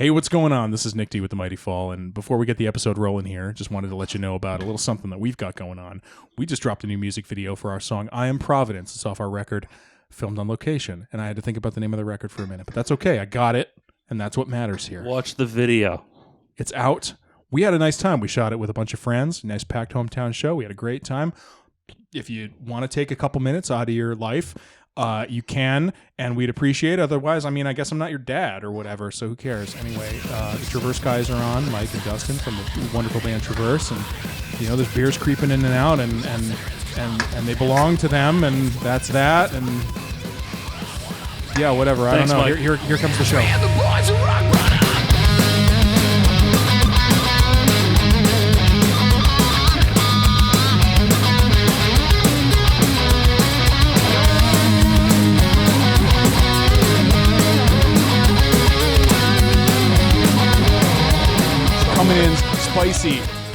Hey, what's going on? This is Nick D with the Mighty Fall, and before we get the episode rolling here, just wanted to let you know about a little something that we've got going on. We just dropped a new music video for our song, I Am Providence. It's off our record, filmed on location, and I had to think about the name of the record for a minute, but that's okay. I got it, and that's what matters here. Watch the video. It's out. We had a nice time. We shot it with a bunch of friends, nice packed hometown show. We had a great time. If you want to take a couple minutes out of your life, you can, and we'd appreciate it. Otherwise, I mean, I guess I'm not your dad or whatever, so who cares? Anyway, the Traverse guys are on, Mike and Dustin from the wonderful band Traverse, and, you know, there's beers creeping in and out, and they belong to them, and that's that, and yeah, whatever. Thanks, I don't know. Mike. Here comes the show. Coming in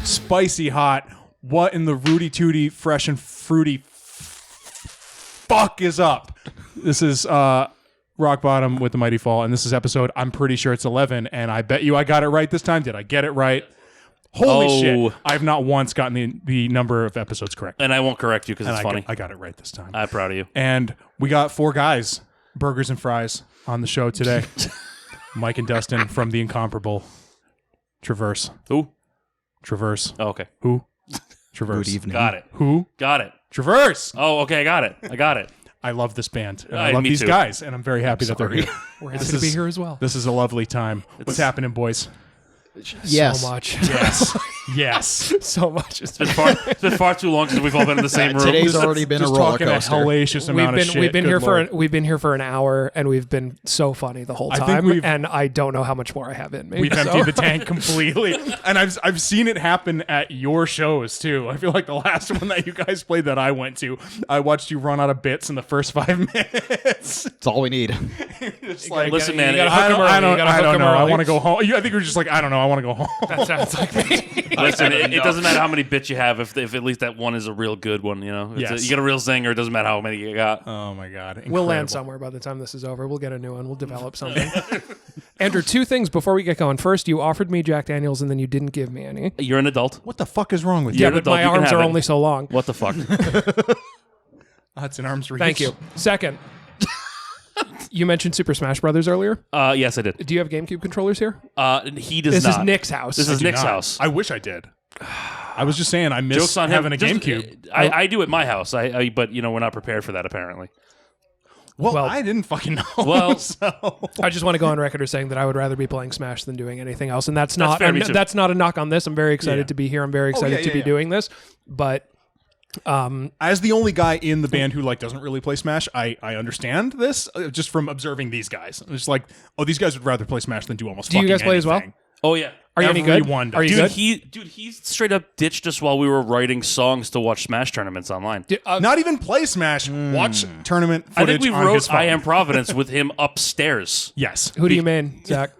spicy hot. What in the Rudy Tooty fresh and fruity fuck is up? This is Rock Bottom with the Mighty Fall, and this is episode, I'm pretty sure it's 11, and I bet you I got it right this time. Did I get it right? Holy shit. I've not once gotten the number of episodes correct. And I won't correct you because it's funny. I got it right this time. I'm proud of you. And we got 4 guys, burgers and fries, on the show today. Mike and Dustin from the incomparable Traverse. Who? Traverse. Oh, okay. Who? Traverse. Good evening. Got it. Who? Got it. Traverse. Oh, okay. I got it. I love this band. And I love me these too. guys, and I'm very happy that they're here. We're happy to be here as well. This is a lovely time. What's happening, boys? Yes. So much. Yes. Yes. So much. It's been far too long since we've all been in the same room. Today's already been a Just roller talking a coaster. hellacious amount of shit. We've been Good here Lord. we've been here for an hour, and we've been so funny the whole I think time. And I don't know how much more I have in me. We've emptied the tank completely, and I've seen it happen at your shows too. I feel like the last one that you guys played that I went to, I watched you run out of bits in the first 5 minutes. That's all we need. Just like, Listen, man. I don't know. I want to go home. I think you're just like, I don't know. I want to go home. That sounds like me. Listen, it doesn't matter how many bits you have if at least that one is a real good one. You know, Yes. You get a real zinger. It doesn't matter how many you got. Oh my god, incredible. We'll land somewhere by the time this is over. We'll get a new one. We'll develop something. Andrew, 2 things before we get going. First, you offered me Jack Daniels, and then you didn't give me any. You're an adult. What the fuck is wrong with Yeah, you? but But my you can arms have are it. only so long. What the fuck? That's an arm's reach. Thank you. Second, you mentioned Super Smash Brothers earlier. Yes, I did. Do you have GameCube controllers here? He does This not. is Nick's house. This is Do Nick's not. house. I wish I did. I was just saying I miss Joke's on having him. a Just- GameCube. I do at my house. But we're not prepared for that apparently. Well, Well- I didn't fucking know. Well- so. I just want to go on record as saying that I would rather be playing Smash than doing anything else, and that's not fair, me too. that's not a knock on this. I'm very excited Yeah. to be here. I'm very excited yeah, to be yeah. doing this, but As the only guy in the band who like doesn't really play Smash, I understand this just from observing these guys. It's just like, oh, these guys would rather play Smash than do almost. Do you fucking guys play as well? anything. Oh yeah. are you any good? Everyone does. Are you Dude, good? he straight up ditched us while we were writing songs to watch Smash tournaments online. Not even play Smash. Watch tournament I footage think we on his wrote phone. I Am Providence with him upstairs. Yes. Who do you main, Zach?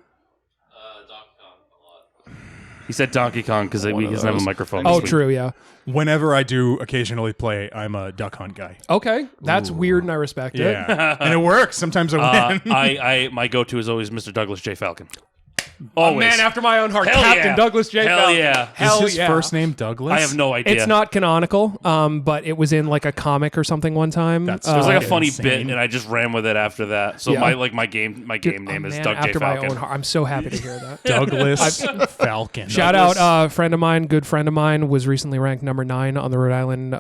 He said Donkey Kong because he doesn't have a microphone. Oh, this week. true, yeah. Whenever I do occasionally play, I'm a Duck Hunt guy. Okay, that's weird, and I respect it. Yeah, and it works. Sometimes I win. My go-to is always Mr. Douglas J. Falcon. A Always. man after my own heart, Hell Captain yeah. Douglas J. Hell Falcon. yeah. Hell Is his yeah. first name Douglas? I have no idea. It's not canonical, but it was in like a comic or something one time. That's- It was like a Okay. funny Insane. bit, and I just ran with it after that. So Yeah. my game name is man Doug J. after my own Falcon. heart. I'm so happy to hear that. Douglas Falcon. Shout out, friend of mine, good friend of mine, was recently ranked number 9 on the Rhode Island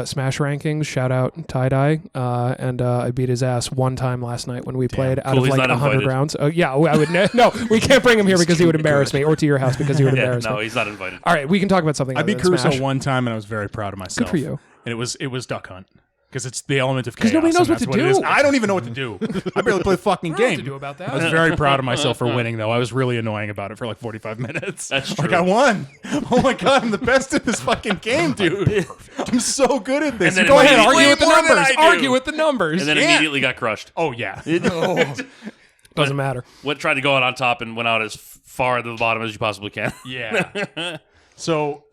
Smash rankings. Shout out Tie Dye, and I beat his ass one time last night when we played out Cool, of he's like not 100 invited. rounds. Yeah, I would. No, we can't bring him here because he would embarrass me, or to your house because he would Yeah, embarrass no, me. he's not invited. All right, we can talk about something. I other beat than Caruso Smash. one time, and I was very proud of myself. for you. And it was Duck Hunt. Because it's the element of chaos. nobody knows and what that's to it is. do. I don't even know what to do. I barely play the fucking I don't know what game. to do about that. I was very proud of myself for winning, though. I was really annoying about it for like 45 minutes. That's Like, true. I won. Oh my God, I'm the best at this fucking game, dude. I'm so good at this. And then Go ahead, immediately- argue Argue with the more than numbers. I do. Argue with the numbers. And then Yeah. immediately got crushed. Oh, yeah. Doesn't matter. Tried to go out on top and went out as far to the bottom as you possibly can. Yeah. So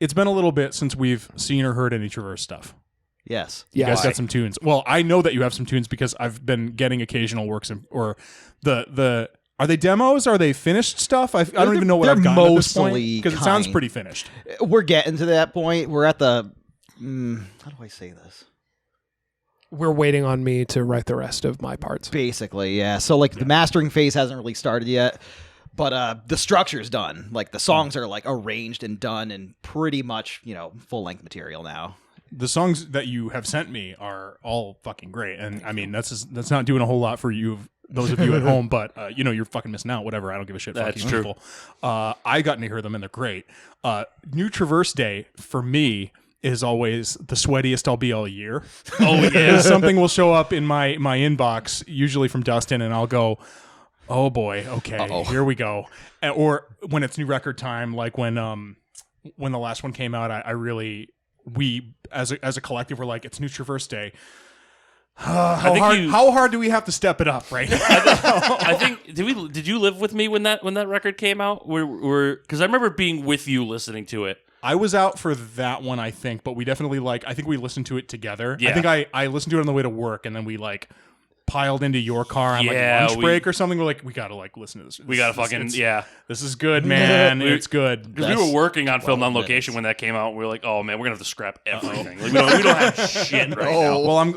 it's been a little bit since we've seen or heard any Traverse stuff. Yes. You guys Yes. got some tunes. Well, I know that you have some tunes because I've been getting occasional works or the Are they demos? Are they finished stuff? I don't even know what I've gotten at this point because it sounds pretty finished. We're getting to that point. We're at the how do I say this? We're waiting on me to write the rest of my parts. Basically, yeah. So like the mastering phase hasn't really started yet, but the structure's done. Like the songs are like arranged and done and pretty much, full length material now. The songs that you have sent me are all fucking great, and I mean that's not doing a whole lot for you. Those of you at home, but you're fucking missing out. Whatever, I don't give a shit. That's true. People. I got to hear them, and they're great. New Traverse Day for me is always the sweatiest I'll be all year. Oh yeah, something will show up in my inbox, usually from Dustin, and I'll go, "Oh boy, okay, here we go." Or when it's new record time, like when the last one came out, we as a collective were like, "It's New Traverse Day." How hard do we have to step it up right now? I think did you live with me when that record came out? Because I remember being with you listening to it. I was out for that one, I think, but we definitely I think we listened to it together. Yeah. I think I listened to it on the way to work, and then we piled into your car on lunch break or something. We're like, we gotta listen to this. We gotta This is good, man. It's good. Because we were working on Film on Location when that came out. We were like, oh man, we're gonna have to scrap everything. We don't have shit right now. Well,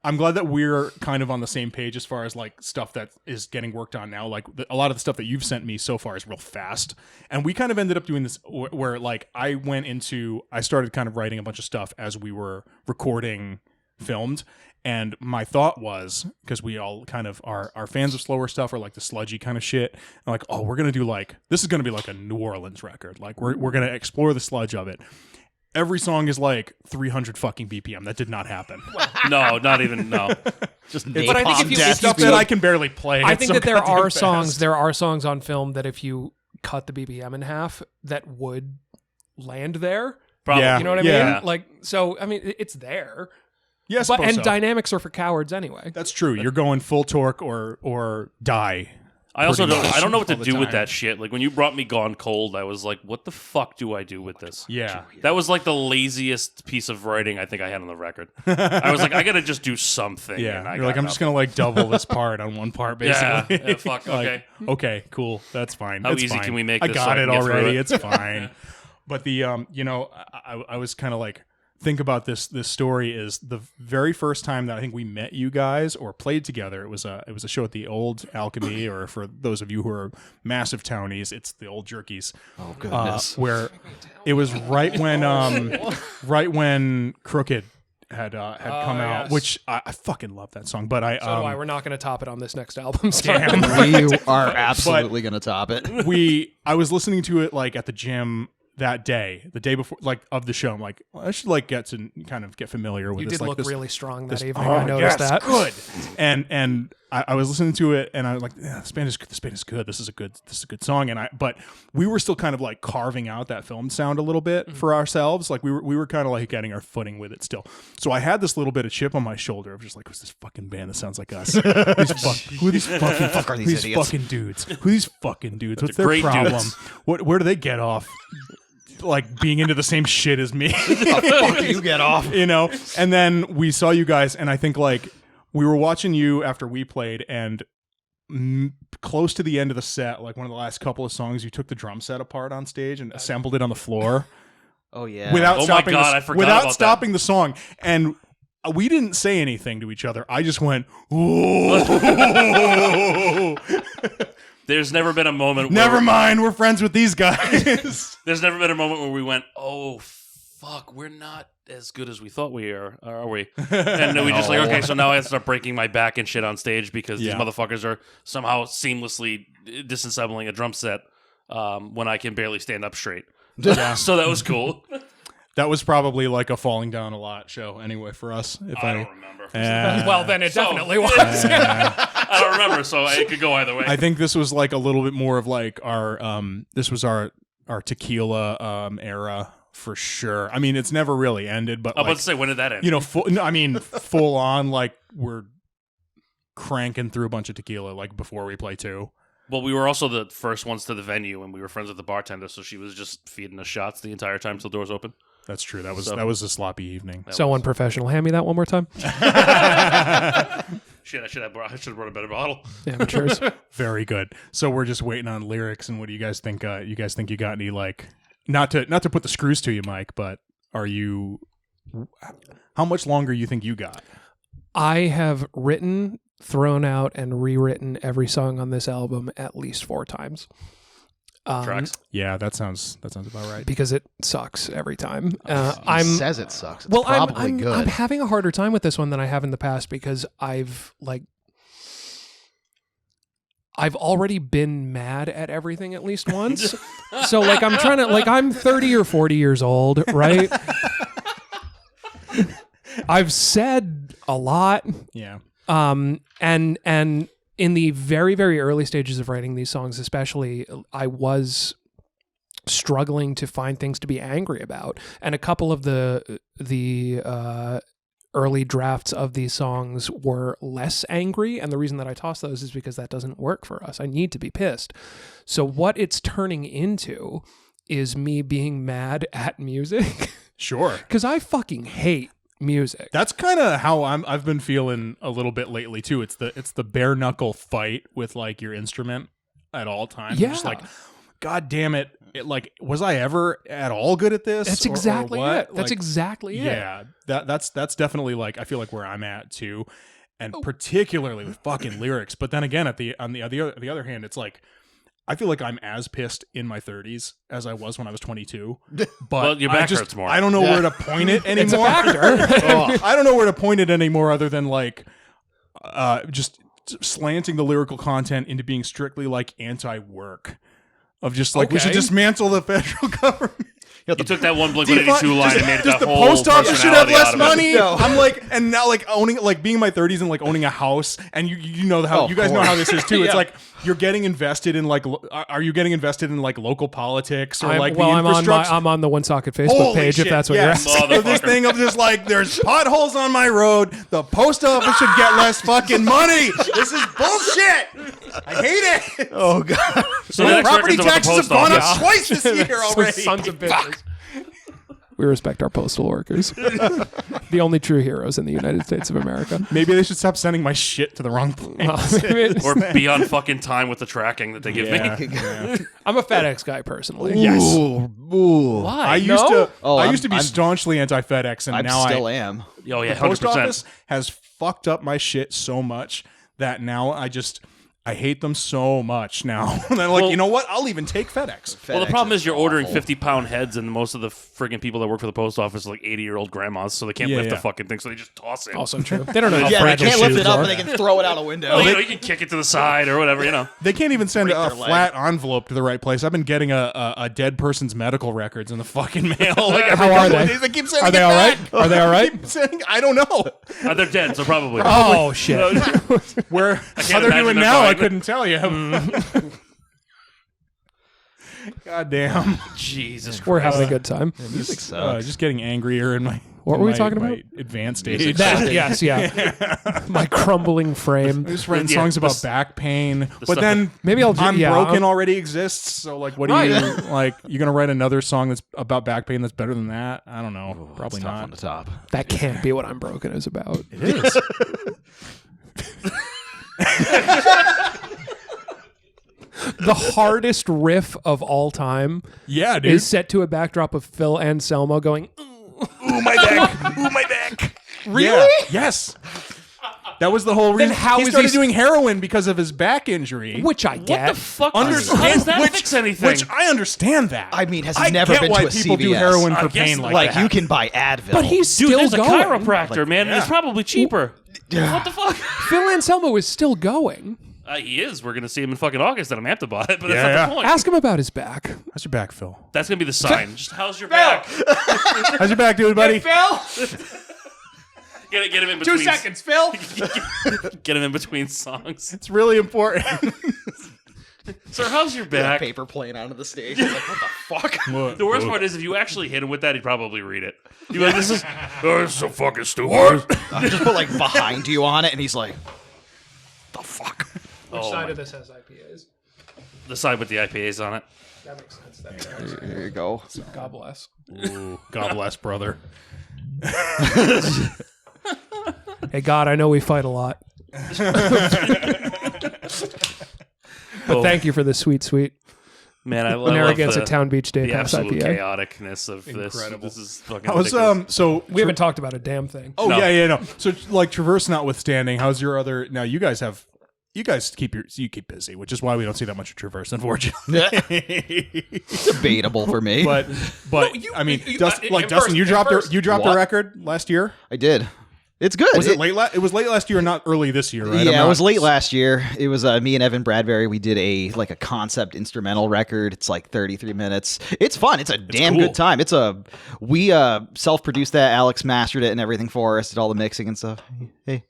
I'm glad that we're kind of on the same page as far as stuff that is getting worked on now. A lot of the stuff that you've sent me so far is real fast, and we kind of ended up doing this where I started kind of writing a bunch of stuff as we were recording Filmed. And my thought was, because we all kind of are fans of slower stuff or the sludgy kind of shit, and we're gonna do this is gonna be a New Orleans record. We're gonna explore the sludge of it. Every song is 300 fucking BPM. That did not happen. No, not even no. Just but I think if stuff that I can barely play. I think that there are songs on Film that if you cut the BPM in half, that would land there. Probably. Yeah. You know what I mean? So I mean, it's there. Yes, dynamics are for cowards anyway. That's true. You're going full torque or die. I don't know what to do with that shit. When you brought me Gone Cold, I was like, what the fuck do I do with this? Yeah. That was the laziest piece of writing I think I had on the record. I was like, I gotta just do something. Yeah. You're I'm just gonna double this part on one part, basically. Yeah, fuck, okay. Okay, cool. That's fine. How easy can we make this? I got it already. It's fine. But the I was kind of think about this story is the very first time that I think we met you guys or played together. It was a show at the old Alchemy, or for those of you who are massive townies, it's the old Jerkies. Oh goodness! Where it was right when Crooked had come out, yes. Which I fucking love that song. But so do I. We're not going to top it on this next album. Damn, we are absolutely going to top it. I was listening to it at the gym that day, the day before, of the show. I'm like, well, I should get familiar with you this. You did look this, really strong that this, evening. I noticed that. Good. And I was listening to it, and I was like, yeah, this band is good. This is a good song. But we were still kind of carving out that film sound a little bit for ourselves. We were kind of getting our footing with it still. So I had this little bit of chip on my shoulder of just who's this fucking band that sounds like us? Who are these fucking dudes? Who are these fucking dudes? What's their problem? Where do they get off? Being into the same shit as me. How the fuck do you get off? And then we saw you guys, and I think we were watching you after we played, and close to the end of the set, one of the last couple of songs, you took the drum set apart on stage and assembled it on the floor. Oh yeah. Without stopping I forgot about stopping the song. And we didn't say anything to each other. I just went, "Ooh." There's never been a moment Never mind, we're friends with these guys. There's never been a moment where we went, oh, fuck, we're not as good as we thought we are we? And then we just okay, so now I have to start breaking my back and shit on stage because these motherfuckers are somehow seamlessly disassembling a drum set when I can barely stand up straight. Yeah. So that was cool. That was probably a falling down a lot show anyway for us. I don't remember. Well, then it definitely was. I don't remember, so it could go either way. I think this was a little bit more of our this was our tequila era for sure. I mean, it's never really ended, but I was about to say, when did that end? Full on we're cranking through a bunch of tequila before we play too. Well, we were also the first ones to the venue, and we were friends with the bartender, so she was just feeding us shots the entire time till the doors open. That's true. That was a sloppy evening. So unprofessional. Hand me that one more time. Shit, I should have brought a better bottle. Amateurs. Very good. So we're just waiting on lyrics, and what do you guys think? You guys think you got any like not to put the screws to you, Mike, but are you? How much longer you think you got? I have written, thrown out, and rewritten every song on this album at least 4 times. Tracks. Yeah, that sounds about right. Because it sucks every time. He says it sucks. It's probably I'm good. having a harder time with this one than I have in the past because I've already been mad at everything at least once. So like I'm trying to I'm 30 or 40 years old, right? I've said a lot. Yeah. And in the very, very early stages of writing these songs, especially, I was struggling to find things to be angry about. And a couple of the early drafts of these songs were less angry. And the reason that I tossed those is because that doesn't work for us. I need to be pissed. So what it's turning into is me being mad at music. Sure. Because I fucking hate music. That's kind of how I've been feeling a little bit lately too. It's the bare knuckle fight with like your instrument at all times. Yeah. Just like, God damn it. Like, was I ever at all good at this? That's or exactly what? it. That's Like, exactly it. Yeah. That's definitely like, I feel like where I'm at too. And particularly with fucking lyrics. But then again, on the other hand, it's like, I feel like I'm as pissed in my 30s as I was when I was 22. But Well, your back hurts more. I don't know where to point it anymore. It's a factor. I don't know where to point it anymore other than like just slanting the lyrical content into being strictly like anti-work. Of just like, we should Okay. dismantle the federal government. You took that one Blink-182 line and made Just that the whole post office should have personality less out of it. money. No. I'm like, and now like owning, like being in my 30s and like owning a house, and you know how Oh, you guys know how this is too. It's Yeah. like you're getting invested in like, are you getting invested in like local politics or like the I'm infrastructure? on the One Socket Facebook Holy page shit, if that's what yes. you're asking. So this thing of just like, there's potholes on my road. The post office should get less fucking money. This is bullshit. I hate it. Oh god. So the next Property record's about the taxes have post gone up office. twice this year already. Sons of bitches. We respect our postal workers. The only true heroes in the United States of America. Maybe they should stop sending my shit to the wrong place. Or be on fucking time with the tracking that they give me. Yeah. I'm a FedEx guy personally. Yes. Ooh. Why? I used to. Oh, I used to be I'm- staunchly anti-FedEx, and I now still am. Oh yeah, the post 100%. office has fucked up my shit so much that now I hate them so much now. And I'm like, Well- you know what? I'll even take FedEx. Well, the FedEx problem is you're ordering awful. 50-pound heads, and most of the friggin' people that work for the post office are like 80-year-old grandmas, so they can't Yeah, lift the yeah. fucking thing, so they just toss it. Also true. They don't know how Yeah, they fragile can't lift shoes it up, are. and they can throw it out a window. Well, you can kick it to the side or whatever, you know. They can't even send Break a their leg. flat envelope to the right place. I've been getting a dead person's medical records in the fucking mail. Like every How are couple of they? days. They keep sending Are they it all back. right? Are they all right? Keep sending- I don't know. They're dead, so probably. Oh shit! Where can't how they're imagine doing they're now, I fine. couldn't tell you. God damn. Jesus Christ. We're having a good time. Music sucks. Just getting angrier in my. What in were we my- talking my about? Advanced age. That, yes, yeah. My crumbling frame. I just writing Yeah, songs the about s- back pain, but stuff then Maybe I'll I'm yeah, broken I'll- already exists. So like, what do Right. you like? You gonna write another song that's about back pain that's better than that? I don't know. Probably Tough on not. the top. That can't be what I'm broken is about. It is. The hardest riff of all time Yeah, dude. is set to a backdrop of Phil Anselmo going, Ooh, my back. Ooh, my back. Really? Yeah. Yes. That was the whole reason. how he is started he- doing heroin because of his back injury. which I What get. the fuck? Understand- How does that which- fix anything? Which I understand that. I mean, has he I never get been why to a people do CVS? heroin I for guess pain not. like Like that. you can buy Advil. but he's Dude, still there's going. a chiropractor, man, and it's Yeah. probably cheaper. What the fuck? Phil Anselmo is still going. He is. We're going to see him in fucking August, and I'm amped about it, but Yeah, that's not yeah. the point. Ask him about his back. How's your back, Phil? That's going to be the sign. Just, how's your back? How's your back doing, buddy? Phil, Get him in between. 2 seconds, Phil. Get him in between songs. It's really important. Sir, how's your back? Paper plane onto the stage. Like, what the fuck? The worst part is if you actually hit him with that, he'd probably read it. You'd be like, this is so fucking stupid. Just put like behind you on it, and he's like, the fuck? Which Oh side my- of this has IPAs? The side with the IPAs on it. That makes sense. That makes sense. There you go. God bless. Ooh, God bless, brother. Hey, God, I know we fight a lot. But thank you for the sweet Man, I Narragansett love Town Beach the Steakhouse absolute IPA. chaoticness of Incredible. this. This is fucking How's ridiculous. so We haven't talked about a damn thing. Oh No. yeah, no. So like Traverse notwithstanding, how's your other? Now you guys keep busy, which is why we don't see that much of Traverse, unfortunately. It's debatable for me. but I mean, Dustin, you dropped a record last year. I did. It's good. Was it late? It was late last year, not early this year, right? Yeah, it was late last year. It was me and Evan Bradbury. We did a concept instrumental record. It's like 33 minutes. It's fun. It's a damn cool. good time. We self-produced that. Alex mastered it and everything for us. Did all the mixing and stuff. Hey,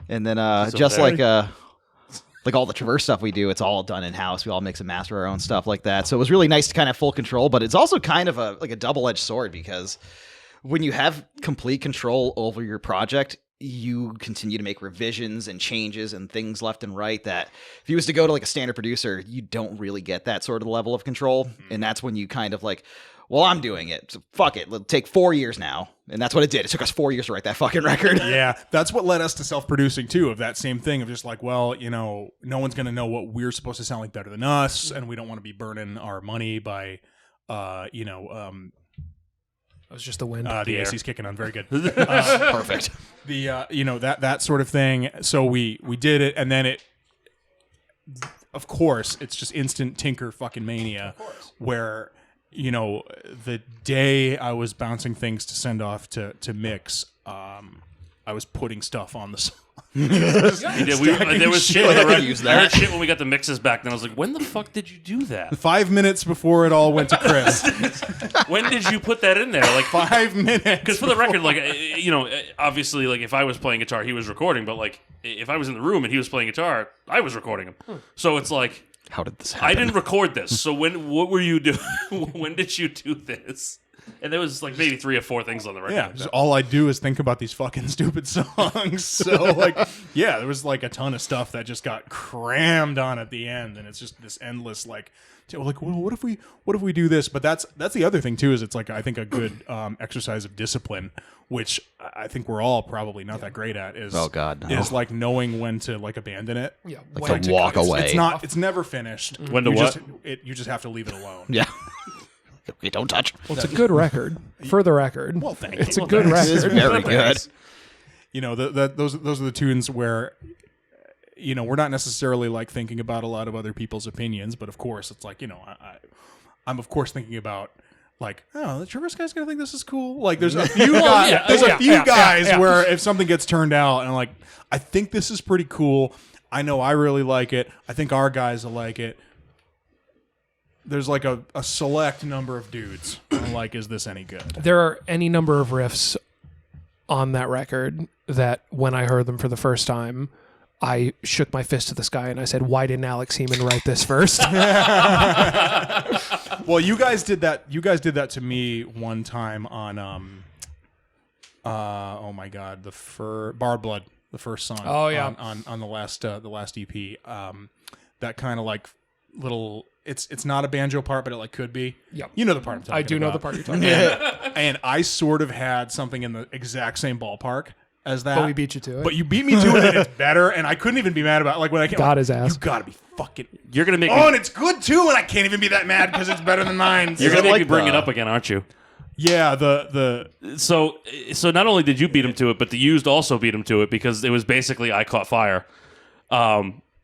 and then just like all the Traverse stuff we do, it's all done in house. We all mix and master our own stuff like that. So it was really nice to kind of have full control. But it's also kind of a double-edged sword because when you have complete control over your project, you continue to make revisions and changes and things left and right that if you was to go to like a standard producer, you don't really get that sort of level of control. Mm-hmm. And that's when you kind of like, well, I'm doing it. So fuck it. It'll take 4 years now. And that's what it did. It took us 4 years to write that fucking record. Yeah. That's what led us to self-producing too, of that same thing of just like, well, no one's going to know what we're supposed to sound like better than us. And we don't want to be burning our money by, It was just the wind. the AC's kicking on. Very good. Perfect. That sort of thing. So we did it, and then it, of course, it's just instant tinker fucking mania. Where the day I was bouncing things to send off to mix, I was putting stuff on the song. He did. There was shit. I I could use that. heard shit when we got the mixes back. Then I was like, "When the fuck did you do that? 5 minutes before it all went to Chris. When did you put that in there?" Like 5 minutes. Because for the record, like obviously, like if I was playing guitar, he was recording. But like if I was in the room and he was playing guitar, I was recording him. So it's like, how did this happen? I didn't record this. So what were you doing? When did you do this? And there was like maybe 3 or 4 things on the record. Yeah, just all I do is think about these fucking stupid songs. So like, yeah, there was like a ton of stuff that just got crammed on at the end, and it's just this endless like, well, what if we do this? But that's the other thing too, is it's like I think a good exercise of discipline, which I think we're all probably not that great at. Is oh god, no. is like knowing when to like abandon it. Yeah, like to walk away. It's never finished. When to what? You just have to leave it alone. Yeah. Okay, don't touch. Well, it's a good record. For the record. Well, thank you. It's a good record. It's very good. Those are the tunes where, we're not necessarily like thinking about a lot of other people's opinions, but of course it's like, I'm of course thinking about like, oh, the Traverse guy's gonna think this is cool. Like there's a few guys where if something gets turned out and I'm like, I think this is pretty cool. I know I really like it. I think our guys will like it. There's like a select number of dudes. I'm like, is this any good? There are any number of riffs on that record that when I heard them for the first time, I shook my fist to the sky and I said, why didn't Alex Heeman write this first? Well, you guys did that. You guys did that to me one time on, oh my God, Barred Blood, the first song. Oh yeah, on the last EP. That kind of like little. It's not a banjo part, but it like could be. Yep. You know the part I'm talking about. I do know the part you're talking about. And I sort of had something in the exact same ballpark as that. But we beat you to it. But you beat me to it, and it's better. And I couldn't even be mad about it. Like when I came, got his ass. You gotta be fucking. You're gonna make. And it's good too, and I can't even be that mad because it's better than mine. You're gonna make like me bring it up again, aren't you? Yeah. The So not only did you beat him to it, but the Used also beat him to it because it was basically I Caught Fire.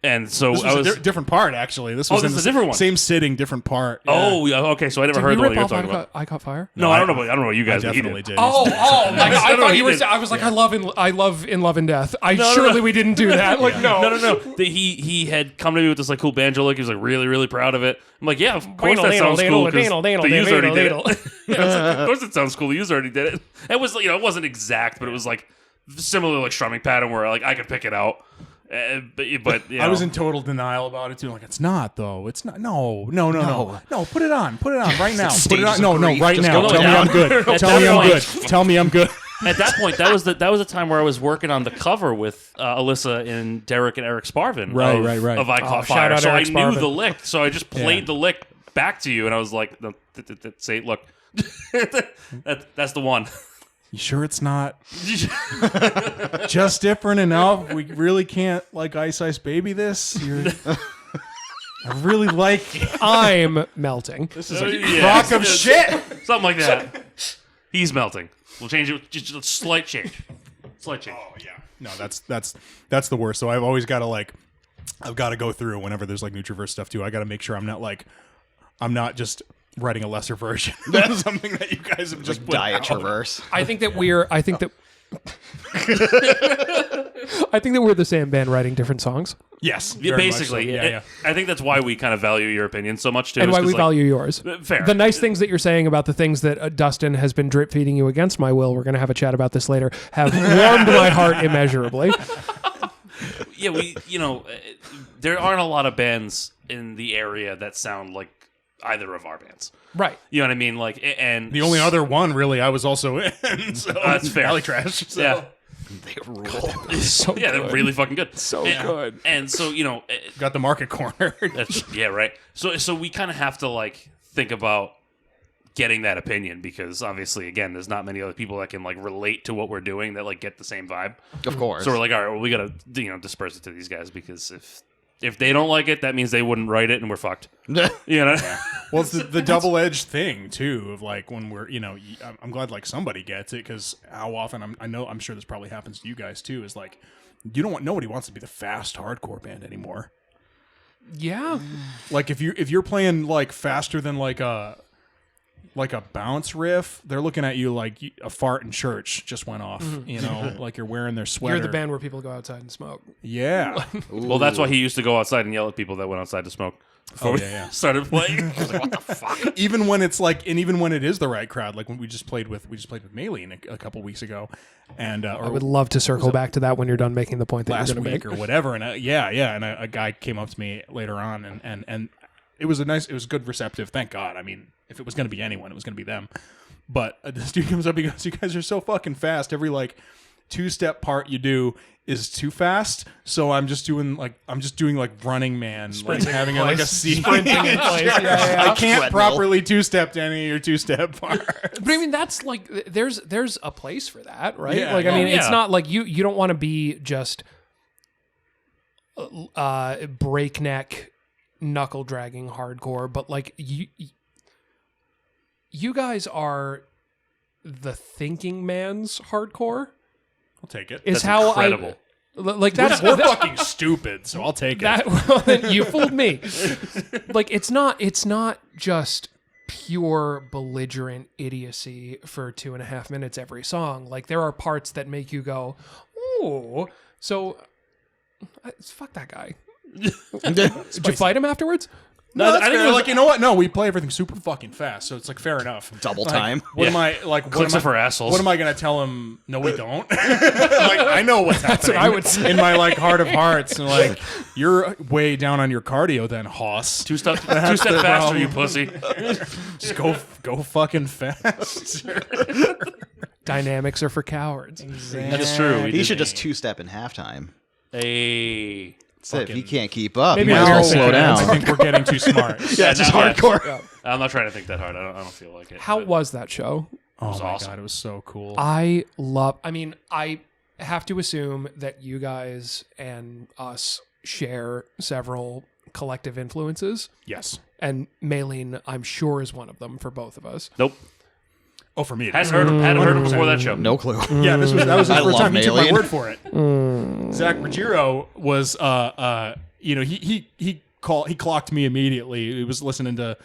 And so this was a different part, actually. This was this is a different one. Same sitting, different part. Yeah. Oh, yeah, okay. So I never Did heard we the one rip you're off talking about. I Caught Fire? No, I don't know. I don't know what you guys definitely did. Oh my God! I No, thought he you were. did. I was like, I love In Love and Death. No, surely no. we didn't do that. Like no. He had come to me with this like cool banjo lick. He was like really, really proud of it. I'm like, yeah, of course that sounds cool. 'Cause the Used already did it. Yeah, I was like, of course it sounds cool. The Used already did it. It was it wasn't exact, but it was like similar like strumming pattern where like I could pick it out. But I was in total denial about it too. Like, it's not though. It's not. No. Put it on right now. Put it on. No, right Just now. go Tell me down. I'm good. Tell me I'm good. Tell me I'm good. At that point, that was the time where I was working on the cover with Alyssa and Derek and Eric Sparvin. Right. Of I Caught shout Fire. out So Eric I knew Sparvin. the lick. So I just played the lick back to you, and I was like, no, say, look, that's the one. You sure it's not just different enough? We really can't like Ice Ice Baby this? I really like I'm melting. this is a rock of shit. Something like that. He's melting. We'll change it. Just a slight change. Slight change. Oh yeah. No, that's the worst. So I've always got to I've got to go through whenever there's like Nutriverse stuff too. I got to make sure I'm not just writing a lesser version. That's something that you guys have just Like put Diet out. Traverse. I think that we're the same band writing different songs, Yes, Yeah, very much basically. so. Yeah. I think that's why we kind of value your opinion so much too. and is why 'cause, we like, value yours. Fair. The nice things that you're saying about the things that Dustin has been drip feeding you against my will, we're going to have a chat about this later, have warmed my heart immeasurably. Yeah, there aren't a lot of bands in the area that sound like either of our bands. Right. You know what I mean? Like, and The only other one really I was also in. So That's fair. Alley Trash. So. yeah, They rule. So yeah, they're really fucking good. So and, good. And so Got the market corner. yeah, right. So we kind of have to like think about getting that opinion because obviously, again, there's not many other people that can like relate to what we're doing that like get the same vibe. Of course. So we're like, all right, well, we gotta disperse it to these guys because if they don't like it, that means they wouldn't write it, and we're fucked. You know? Well, it's the double-edged thing too of like when we're I'm glad like somebody gets it because how often I'm sure this probably happens to you guys too is like nobody wants to be the fast hardcore band anymore. Yeah. Like if you're playing like faster than like a bounce riff, they're looking at you like a fart in church just went off. Like you're wearing their sweater. You're the band where people go outside and smoke. Yeah. Well, that's why he used to go outside and yell at people that went outside to smoke before Oh, we yeah. started playing. I was like, what the fuck? Even when it's like, and even when it is the right crowd, like when we just played with Maylene a couple weeks ago, and I would love to circle back to that when you're done making the point that last you're going to week make. or whatever, and and a guy came up to me later on, and it was good receptive. Thank God. I mean, if it was going to be anyone, it was going to be them. But this dude comes up, he goes, "You guys are so fucking fast. Every like 2-step part you do is too fast. So I'm just doing like Running Man, like having like a seat. Sprinting in place. Yeah. I can't Treadmill. properly 2-step to any of your 2-step parts. But I mean, that's like there's a place for that, right? Yeah, like I mean, yeah. it's not like you don't want to be just breakneck knuckle dragging hardcore, but like you guys are the thinking man's hardcore. I'll take it. Is That's how incredible. like that's We're fucking stupid, so I'll take it. that. Well, then you fooled me. Like it's not just pure belligerent idiocy for 2.5 minutes every song. Like there are parts that make you go, "Ooh." So fuck that guy. Did you fight him afterwards? No, that's I think fair. it was Like, you know what? No, we play everything super fucking fast, so it's like fair enough. Double Like, time. What Yeah. am I like? What Clicks am are for assholes. What am I gonna tell him? No, we don't. Like I know what's happening. what I would say. In my like heart of hearts, and like you're way down on your cardio, then Hoss. Two-step faster, you pussy. Just go fucking fast. Dynamics are for cowards. That is true. He should just 2-step in halftime. Hey. So if he Fucking- can't keep up, Maybe he might as we're well all slow saying down. I think we're getting too smart. Yeah, it's just no, yeah. hardcore. I'm not trying to think that hard. I don't feel like it. How but- was that show? Oh was my awesome. god, it was so cool. I have to assume that you guys and us share several collective influences, Yes. and Maylene, I'm sure, is one of them for both of us. Nope. Oh, for me. it Hadn't is. heard him before that show. No clue. Yeah, that was his I first love time. He took my Maylene. word for it. Zach Ruggiero was he clocked me immediately. He was listening to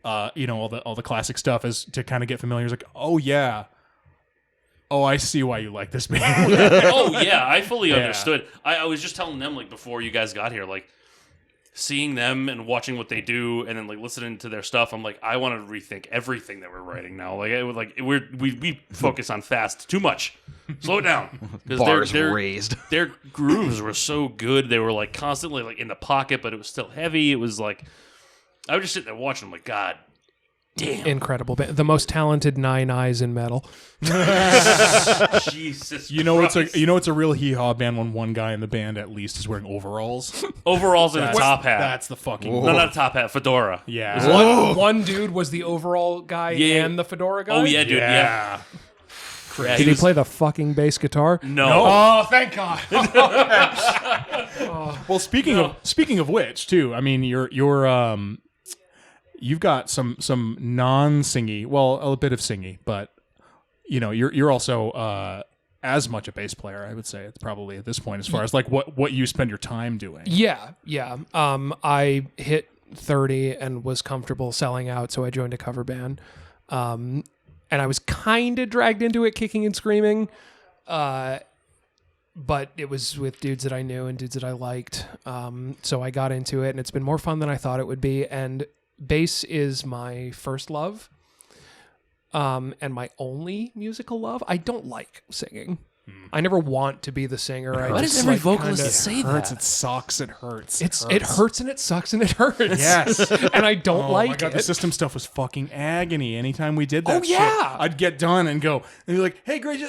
all the classic stuff as to kind of get familiar. He was like, "Oh yeah. Oh, I see why you like this band." Oh yeah, I fully understood. I was just telling them like before you guys got here, like seeing them and watching what they do, and then like listening to their stuff. I'm like, I want to rethink everything that we're writing now. Like, we focus on fast too much. Slow it down. Bars raised. Their grooves were so good. They were like constantly like in the pocket, but it was still heavy. It was like I was just sitting there watching. I'm like, God damn, Incredible band. The most talented 9 eyes in metal. Jesus. It's a real hee-haw band when one guy in the band at least is wearing overalls. Overalls and a top hat. That's the fucking No, not a top hat. Fedora. yeah. One dude was the overall guy Yeah. and the fedora guy. Oh yeah, dude. Yeah. Yeah, Did he play the fucking bass guitar? No. Oh, thank God. Well, speaking of which, too, I mean, you've got some non-singy, well, a bit of singy, but you're also as much a bass player. I would say it's probably at this point as far as like what you spend your time doing. Yeah. I hit 30 and was comfortable selling out, so I joined a cover band. And I was kind of dragged into it, kicking and screaming. But it was with dudes that I knew and dudes that I liked. So I got into it, and it's been more fun than I thought it would be. And bass is my first love, and my only musical love. I don't like singing. I never want to be the singer. Why does every vocalist say It hurts. that? It sucks. It hurts. It hurts and it sucks and it hurts. Yes. And I don't like my God, it. the system stuff was fucking agony. Anytime we did that Oh, yeah. shit, I'd get done and go, and be like, hey, great.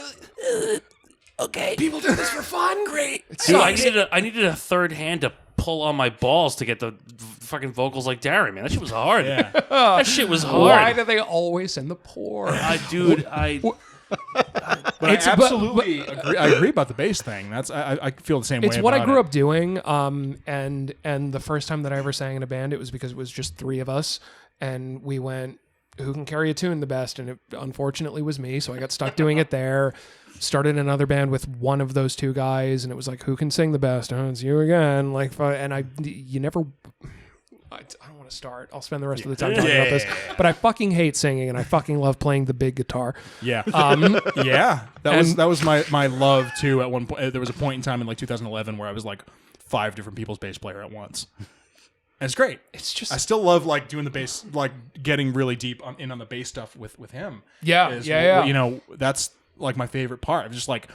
Okay. People do this for fun. Great. Dude, I needed a third hand to pull on my balls to get the fucking vocals like Darren, man. That shit was hard. Yeah. That shit was hard. Why do they always send the poor? But I absolutely agree. I agree about the bass thing. I feel the same way. It's what I about grew it. up doing. And the first time that I ever sang in a band, it was because it was just three of us, and we went, who can carry a tune the best? And it unfortunately was me, so I got stuck doing it there. Started another band with one of those two guys, and it was like, who can sing the best? Oh, it's you again. Like, and I don't want to start. I'll spend the rest of the time talking about this. But I fucking hate singing, and I fucking love playing the big guitar. Yeah. Yeah. That was my love too. At one point, there was a point in time in like 2011 where I was like 5 different people's bass player at once. And it's great. It's just, I still love like doing the bass, like getting really deep on the bass stuff with him. Yeah. That's like my favorite part. I'm just like,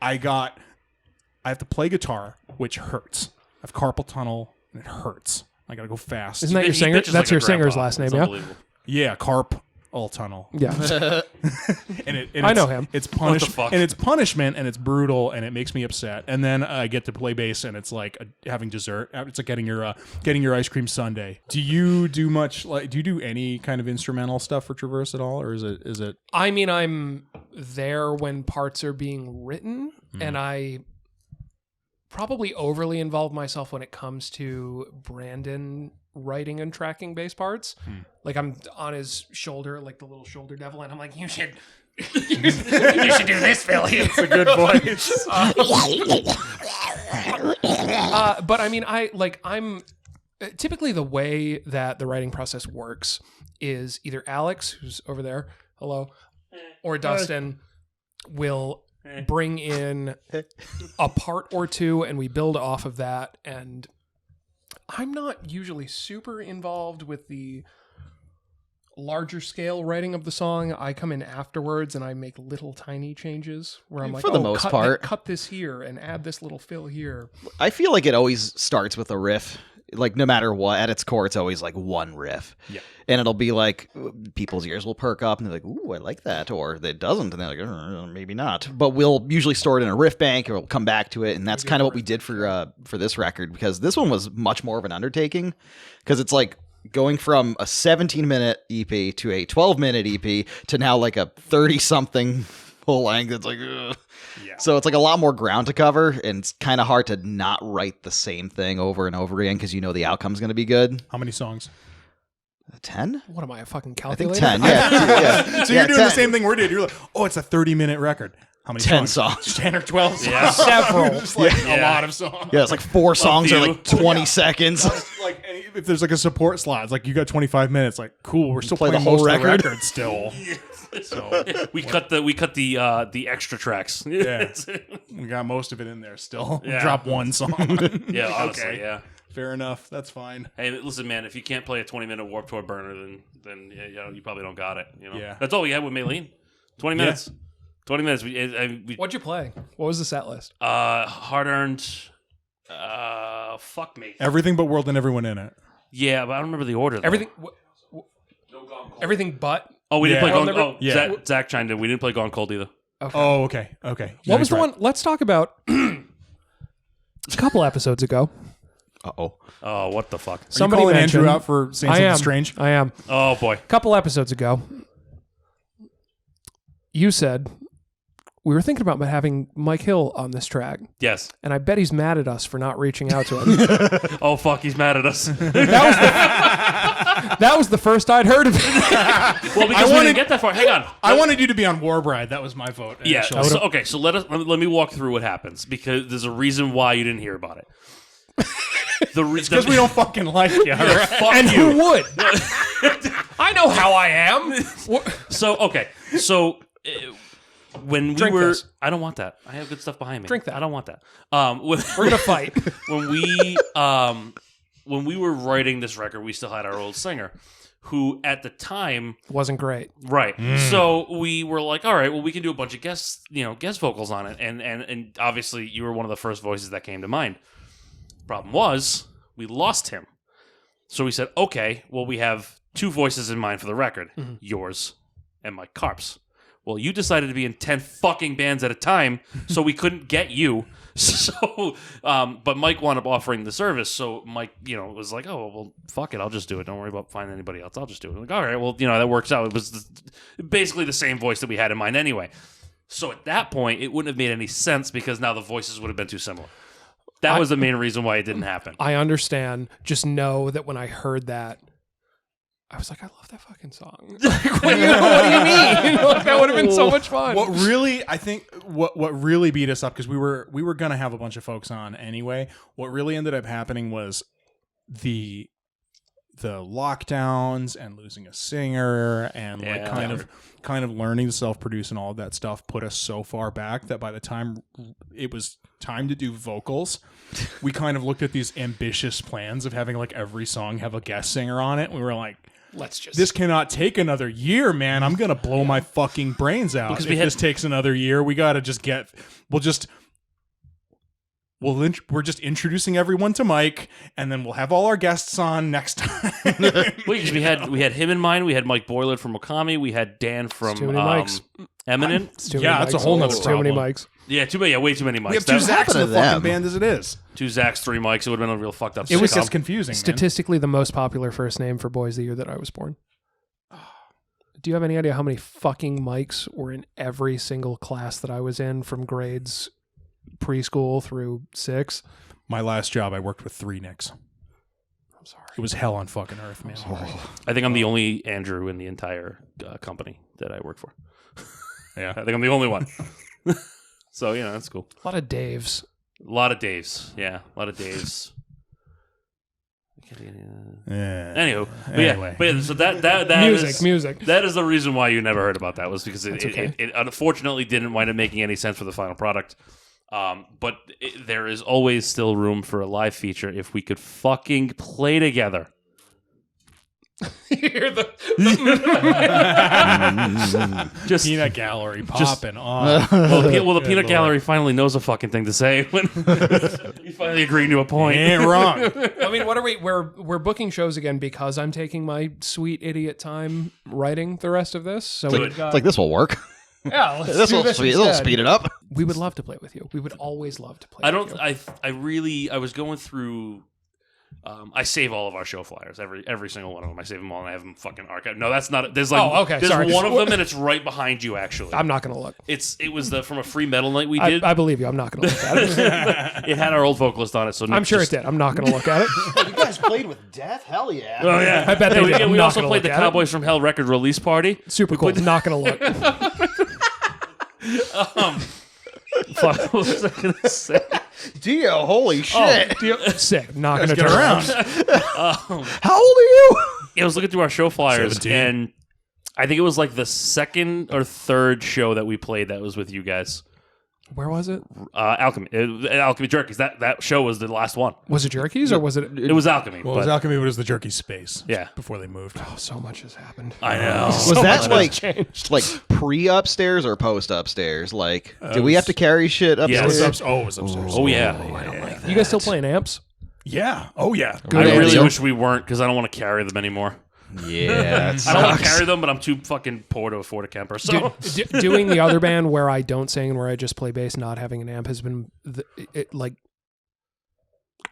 I have to play guitar, which hurts. I have carpal tunnel, and it hurts. I gotta go fast. Isn't that your singer? That's your singer's last name, yeah? Yeah, carpal tunnel. Yeah. And I know him. It's What the fuck? and it's punishment, and it's brutal, and it makes me upset. And then I get to play bass, and it's like having dessert. It's like getting your ice cream sundae. Do you do much? Like, do you do any kind of instrumental stuff for Traverse at all, or is it? I mean, I'm there when parts are being written, and I probably overly involve myself when it comes to Brandon writing and tracking bass parts. Like, I'm on his shoulder, like the little shoulder devil, and I'm like, you should do this, Philly. It's a good voice. But I mean, I'm typically the way that the writing process works is either Alex, who's over there, hello, or Dustin will bring in a part or two, and we build off of that. And I'm not usually super involved with the larger scale writing of the song. I come in afterwards and I make little tiny changes where I'm like, for the most part, cut this here and add this little fill here. I feel like it always starts with a riff. Like, no matter what, at its core, it's always like one riff. Yeah. And it'll be like, people's ears will perk up and they're like, ooh, I like that. Or it doesn't. And they're like, maybe not. But we'll usually store it in a riff bank, or we'll come back to it. And that's kind of what we did for this record, because this one was much more of an undertaking, because it's like going from a 17-minute EP to a 12-minute EP to now like a 30-something full length. It's like, ugh. Yeah. So it's like a lot more ground to cover, and it's kind of hard to not write the same thing over and over again, because you know the outcome's going to be good. How many songs? 10? What am I, a fucking I calculator? think 10, yeah. So you're doing the same thing we're doing. You're like, oh, it's a 30-minute record. How many 10 songs? songs. 10 or 12 Yeah. songs. Several. Just like a lot of songs. Yeah, it's like 4 songs are few. like 20 seconds. Like, and if there's like a support slot, it's like you got 25 minutes. Like, cool, we're still Play playing the whole most of the record. record still. So We cut the extra tracks. yeah, we got most of it in there still. Yeah. Drop one song. Yeah, honestly, Okay. yeah. Fair enough. That's fine. Hey, listen, man. If you can't play a 20-minute Warped Tour burner, then yeah, you probably don't got it. Yeah. That's all we had with Maylene. 20 minutes. 20 minutes. We What'd you play? What was the set list? hard earned. Fuck me. Everything but World and Everyone in it. Yeah, but I don't remember the order. Though. Everything. Everything but. Oh, we didn't Yeah. play Gone. Never- Oh, Yeah. Zach chimed in. We didn't play Gone Cold either. Okay. Oh, okay. Okay. What was the one? Let's talk about. A couple episodes ago, Uh-oh. Oh, what the fuck? somebody calling mentioned Andrew out for saying I something am strange? I am. Oh boy. A couple episodes ago, you said we were thinking about having Mike Hill on this track. Yes. And I bet he's mad at us for not reaching out to him. Oh, fuck, he's mad at us. That was the first I'd heard of it. Well, because we didn't get that far. Hang on. I wanted you to be on War Bride. That was my vote. Yeah. initially. So, okay, so let me walk through what happens, because there's a reason why you didn't hear about it. Because we don't fucking like you. All right? Fuck And you. who would? I know how I am. So, okay. So, when we Drink were... this. I don't want that. I have good stuff behind me. Drink that. I don't want that. We're going to fight. When we were writing this record, we still had our old singer, who at the time... Wasn't great. Right. So we were like, all right, well, we can do a bunch of guest vocals on it. And obviously, you were one of the first voices that came to mind. Problem was, we lost him. So we said, okay, well, we have 2 voices in mind for the record. Mm-hmm. Yours and Mike Karp's. Well, you decided to be in 10 fucking bands at a time, so we couldn't get you. So, but Mike wound up offering the service. So Mike, was like, oh, well, fuck it. I'll just do it. Don't worry about finding anybody else. I'll just do it. I'm like, all right, well, that works out. It was basically the same voice that we had in mind anyway. So at that point, it wouldn't have made any sense because now the voices would have been too similar. That was the main reason why it didn't happen. I understand. Just know that when I heard that, I was like, I love that fucking song. Like, what do you mean? Like, that would have been so much fun. What really, I think, what really beat us up, because we were gonna have a bunch of folks on anyway. What really ended up happening was the lockdowns and losing a singer and kind of learning to self-produce and all of that stuff put us so far back that by the time it was time to do vocals, we kind of looked at these ambitious plans of having like every song have a guest singer on it. We were like, this cannot take another year, man. I'm gonna blow my fucking brains out. Because if this takes another year, we gotta just we're just introducing everyone to Mike, and then we'll have all our guests on next time. Because we had him in mind. We had Mike Boylard from Okami. We had Dan from too many mics. Eminent. That's a whole nother problem. Too many mics. Yeah, too many. Yeah, way too many mics. We have 2 Zachs in the fucking band as it is. 2 Zachs, 3 mics. It would have been a real fucked up. It was sitcom. just confusing. Statistically, the most popular first name for boys the year that I was born. Do you have any idea how many fucking mics were in every single class that I was in from grades preschool through 6? My last job, I worked with 3 Nicks. I'm sorry. It was hell on fucking earth, man. I think I'm the only Andrew in the entire company that I work for. Yeah, I think I'm the only one. So, that's cool. A lot of Daves. A lot of Daves. Yeah, a lot of Daves. Anywho, but yeah, so that music. That is the reason why you never heard about that, was because it okay. it unfortunately didn't wind up making any sense for the final product. But there is always still room for a live feature if we could fucking play together. You hear the just peanut gallery popping on. Well, the peanut gallery finally knows a fucking thing to say when you finally agreeing to a point. Ain't wrong. I mean, what are we? We're booking shows again because I'm taking my sweet idiot time writing the rest of this. So it's like this will work. Yeah, this will speed it up. We would love to play with you. We would always love to play. I was going through. I save all of our show flyers, every single one of them. I save them all and I have them fucking archived. No, that's not. There's there's one of them and it's right behind you. Actually, I'm not gonna look. It was from a free metal night we did. I believe you. I'm not gonna look at it. It had our old vocalist on it, so I'm sure it did. I'm not gonna look at it. You guys played with Death? Hell yeah! Oh yeah, I bet they did. We also played the Cowboys from Hell record release party. Super cool. Not gonna look. What was I gonna say? Dio, holy shit! Sick. Not gonna turn around. How old are you? I was looking through our show flyers, 17. and I think it was like the second or third show that we played that was with you guys. Where was it? Alchemy. Alchemy Jerkies. That show was the last one. Was it Jerkies or was it? It was Alchemy. Well, it was Alchemy, but it was the Jerky Space. Yeah. Before they moved. Oh, so much has happened. I know. Was that like pre upstairs or post upstairs? Like, did we have to carry shit upstairs? Yeah, it was upstairs. Oh yeah. I don't like that. You guys still playing amps? Yeah. Oh yeah. Good. I really Yeah. wish we weren't, because I don't want to carry them anymore. Yeah, I don't want to carry them, but I'm too fucking poor to afford a camper. So Doing the other band where I don't sing and where I just play bass, not having an amp has been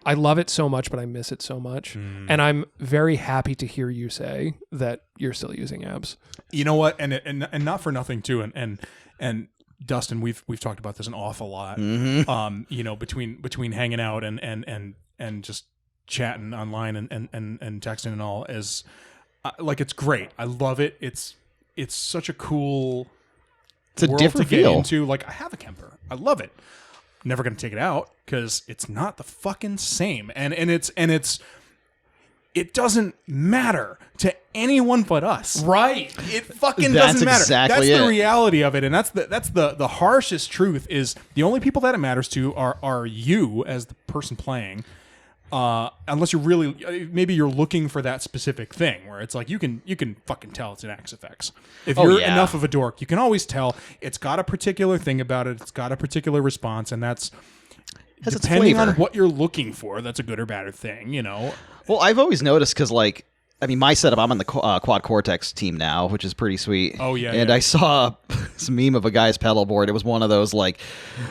I love it so much, but I miss it so much. And I'm very happy to hear you say that you're still using amps. You know what? And not for nothing too. And Dustin, we've talked about this an awful lot. You know, between hanging out and just chatting online and texting and all, is like, it's great. I love it. It's such a cool. It's a world different to get feel. into. Like, I have a Kemper. I love it. Never gonna take it out because it's not the fucking same, and it doesn't matter to anyone but us. Right. It fucking That's doesn't matter. exactly That's the it. reality of it, and that's the harshest truth. Is the only people that it matters to are you as the person playing. Unless you're really, maybe you're looking for that specific thing where it's like you can fucking tell it's an Axe Effects. If you're enough of a dork, you can always tell it's got a particular thing about it. It's got a particular response, and that's Has its depending on flavor. what you're looking for. That's a good or bad thing, you know. Well, I've always noticed because, like, I mean, my setup, I'm on the Quad Cortex team now, which is pretty sweet. Oh, yeah, And yeah. I saw this meme of a guy's pedal board. It was one of those, like,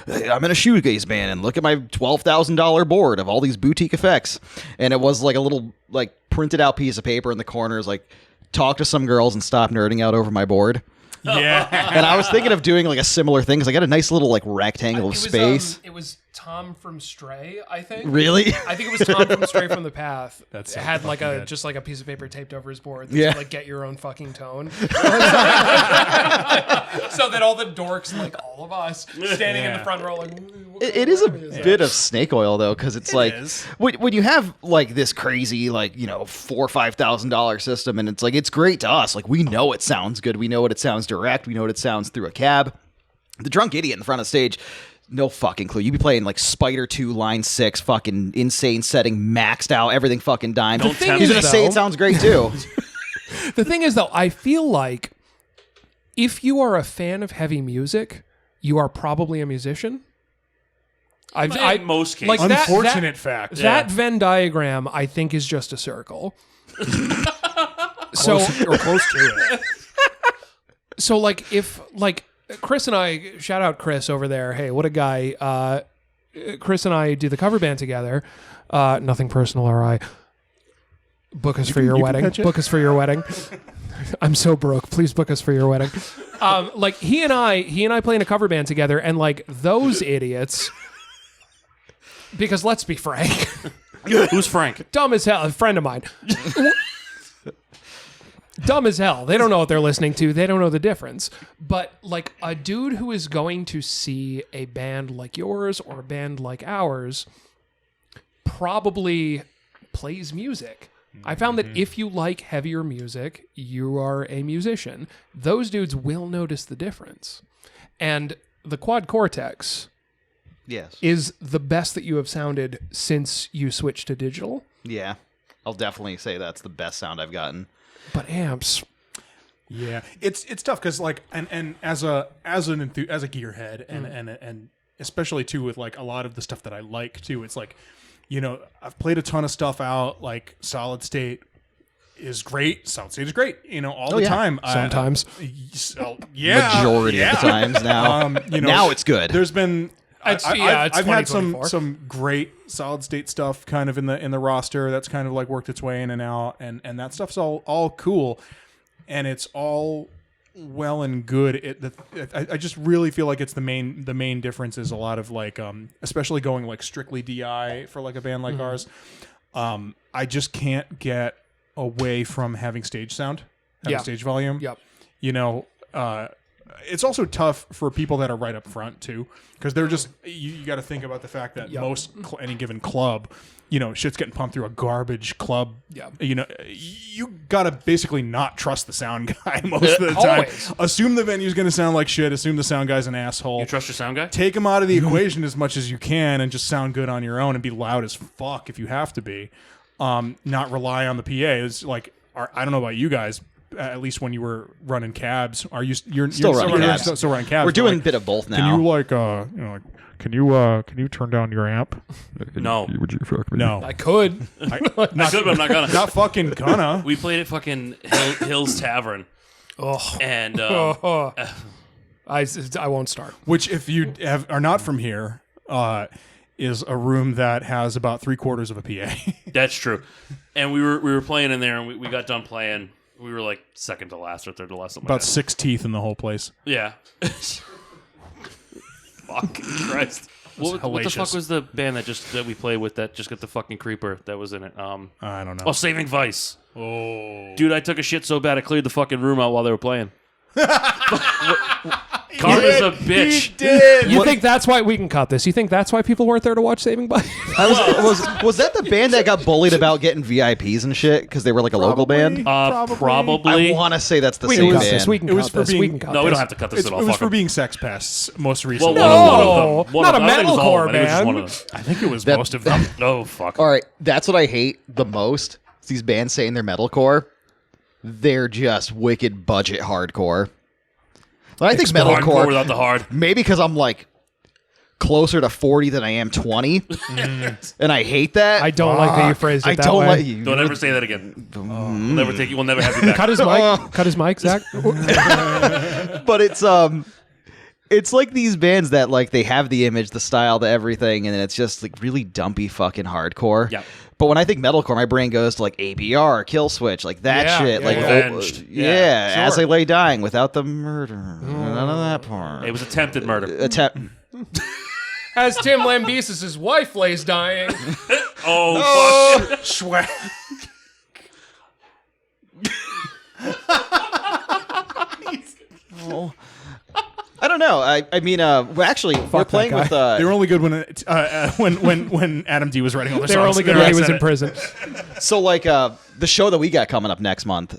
hey, I'm in a shoegaze band, and look at my $12,000 board of all these boutique effects. And it was, like, a little, like, printed out piece of paper in the corners, like, talk to some girls and stop nerding out over my board. Yeah. And I was thinking of doing, like, a similar thing because I got a nice little, like, rectangle of space. It was Tom from Stray, I think. Really? I think it was Tom from Stray from the Path. That's It so had like fucking a good. just like a piece of paper taped over his board. That Yeah. said, like, get your own fucking tone. So that all the dorks, like all of us, standing in the Yeah. front row, like what It kind is a of is that? bit of snake oil though, because it's like is. when you have like this crazy like $4,000 or $5,000 system, and it's like it's great to us. Like we know it sounds good, we know what it sounds direct, we know what it sounds through a cab. The drunk idiot in the front of the stage, no fucking clue. You be playing like Spider 2 Line 6, fucking insane setting, maxed out, everything fucking dime. Don't thing tempt He's is, gonna me. say though- it sounds great too. The thing is, though, I feel like if you are a fan of heavy music, you are probably a musician. In most cases. like that- Unfortunate fact. That Venn diagram, I think, is just a circle. So, or close to it. so like if like Chris and I, shout out Chris over there. Hey, what a guy. Chris and I do the cover band together. Nothing personal, or I. Book us for your you can wedding. pitch it. Book us for your wedding. I'm so broke. Please book us for your wedding. Like he and I play in a cover band together, and like those idiots. Because let's be frank, Who's Frank? dumb as hell. A friend of mine. Dumb as hell. They don't know what they're listening to. They don't know the difference. But like a dude who is going to see a band like yours or a band like ours probably plays music. I found that if you like heavier music, you are a musician. Those dudes will notice the difference. And the Quad Cortex Yes. is the best that you have sounded since you switched to digital. Yeah. I'll definitely say that's the best sound I've gotten. But amps, Yeah, it's tough because like and as a gearhead and especially too with like a lot of the stuff that I like too. It's like, I've played a ton of stuff out. Like Solid State is great. Solid State is great. All the yeah. time. sometimes. Yeah, Majority of the times now. Now it's good. There's been. It's I've had 2024. some great Solid State stuff kind of in the roster that's kind of like worked its way in and out, and that stuff's all cool, and it's all well and good. I just really feel like it's the main difference is a lot of like especially going like strictly DI for like a band like ours. I just can't get away from having stage sound, having Yeah. stage volume. Yep. It's also tough for people that are right up front too, because they're just you got to think about the fact that any given club, shit's getting pumped through a garbage club. Yeah. You got to basically not trust the sound guy most of the time. Always. Assume the venue's going to sound like shit. Assume the sound guy's an asshole. You trust your sound guy? Take him out of the equation as much as you can, and just sound good on your own and be loud as fuck if you have to be. Not rely on the PA. It's like I don't know about you guys. At least when you were running cabs, you're Still running cabs. Still running cabs. We're but, doing like, a bit of both now. can you can you turn down your amp? No. Would you fuck me? No, I could. I could, but I'm not gonna. not fucking gonna. We played at fucking Hills Tavern, Oh, and I won't start. Which, if you are not from here, is a room that has about 3/4 of a PA. that's true. And we were playing in there, and we got done playing. We were like second to last or third to last. Something About like that. 6 teeth in the whole place. Yeah. Fucking Christ. What the fuck was the band that we played with that just got the fucking creeper that was in it? I don't know. Oh, Saving Vice. Oh, Dude, I took a shit so bad I cleared the fucking room out while they were playing. Karma's a bitch. He did. You think that's why we can cut this? You think that's why people weren't there to watch Saving Vice? Was that the band that got bullied about getting VIPs and shit because they were like a local band? Probably. I want to say that's the We same can cut band. this. We can It was cut for this. being- We can cut No, this. we don't have to cut this at all. It was Fuck for 'em. being sex pests most Well, recently. Not a metalcore I think it was just band. one of them. I think it was most of them. Oh, fuck. All right, that's what I hate the most. Is these bands saying they're metalcore. They're just wicked budget hardcore. But I think Hardcore metalcore, without the hard. maybe because I'm like closer to 40 than I am 20, and I hate that. I don't like that you phrased it I that don't way. like you. Don't ever say that again. We'll never take you. We'll never have you back. Cut his mic. Cut his mic, Zach. But it's like these bands that like they have the image, the style, the everything, and then it's just like really dumpy fucking hardcore. Yep. But when I think metalcore, my brain goes to like ABR, Kill Switch, like that Yeah, shit. yeah, like yeah. Avenged. yeah, Yeah, As sure. I Lay Dying without the murder. None of that part. It was attempted murder. As Tim Lambesis' wife lays dying. Oh, fuck. Swag. I don't know. I mean, well, actually, we're playing with. They were only good when Adam D was writing all their They were songs. only good when he was in prison. So, like, the show that we got coming up next month,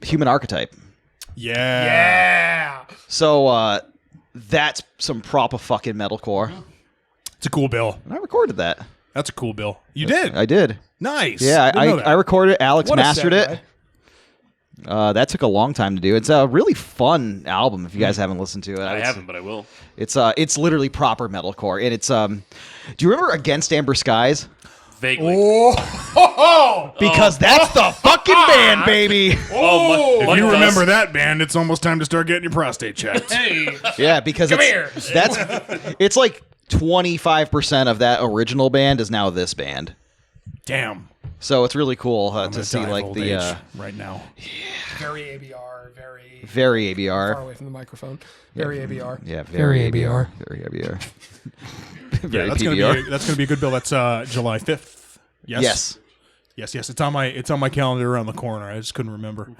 Human Archetype. Yeah. So, that's some proper fucking metalcore. It's a cool bill. And I recorded that. That's a cool bill. You did. I did. Nice. Yeah, Didn't know that. I recorded it. Alex What a mastered segue. it. That took a long time to do. It's a really fun album. If you guys haven't listened to it, I haven't, but I will. It's literally proper metalcore, and it's Do you remember Against Amber Skies? Vaguely. Because that's the fucking band, baby. Oh, If you remember that band, it's almost time to start getting your prostate checked. Hey. Yeah, because it's like 25% of that original band is now this band. Damn. So it's really cool I'm to gonna see die of like old the age right now. Very ABR. Very very far ABR. away from the microphone. Very ABR. Yeah, Very ABR. Very ABR. Yeah, Very that's gonna be a good bill. That's July 5th. Yes. Yes. Yes. It's on my calendar around the corner. I just couldn't remember.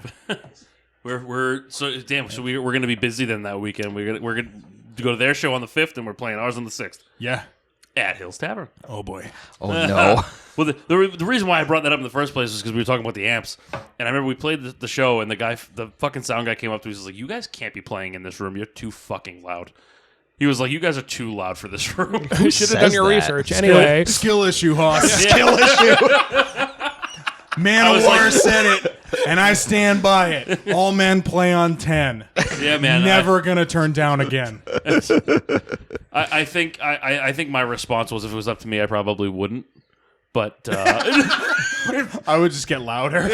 We're so damn. So we're gonna be busy then that weekend. We're gonna go to their show on the 5th, and we're playing ours on the 6th Yeah. at Hills Tavern. Oh boy. Oh no. Well, the reason why I brought that up in the first place is because we were talking about the amps, and I remember we played the show, and the fucking sound guy came up to me and was like, "You guys can't be playing in this room. You're too fucking loud." He was like, "You guys are too loud for this room." You should have done says your that? research. Anyway, Skill issue, Hoss. Skill issue. Man of War said it, and I stand by it. All men play on 10. Yeah, man. Never gonna turn down again. I think my response was, if it was up to me, I probably wouldn't. But I would just get louder.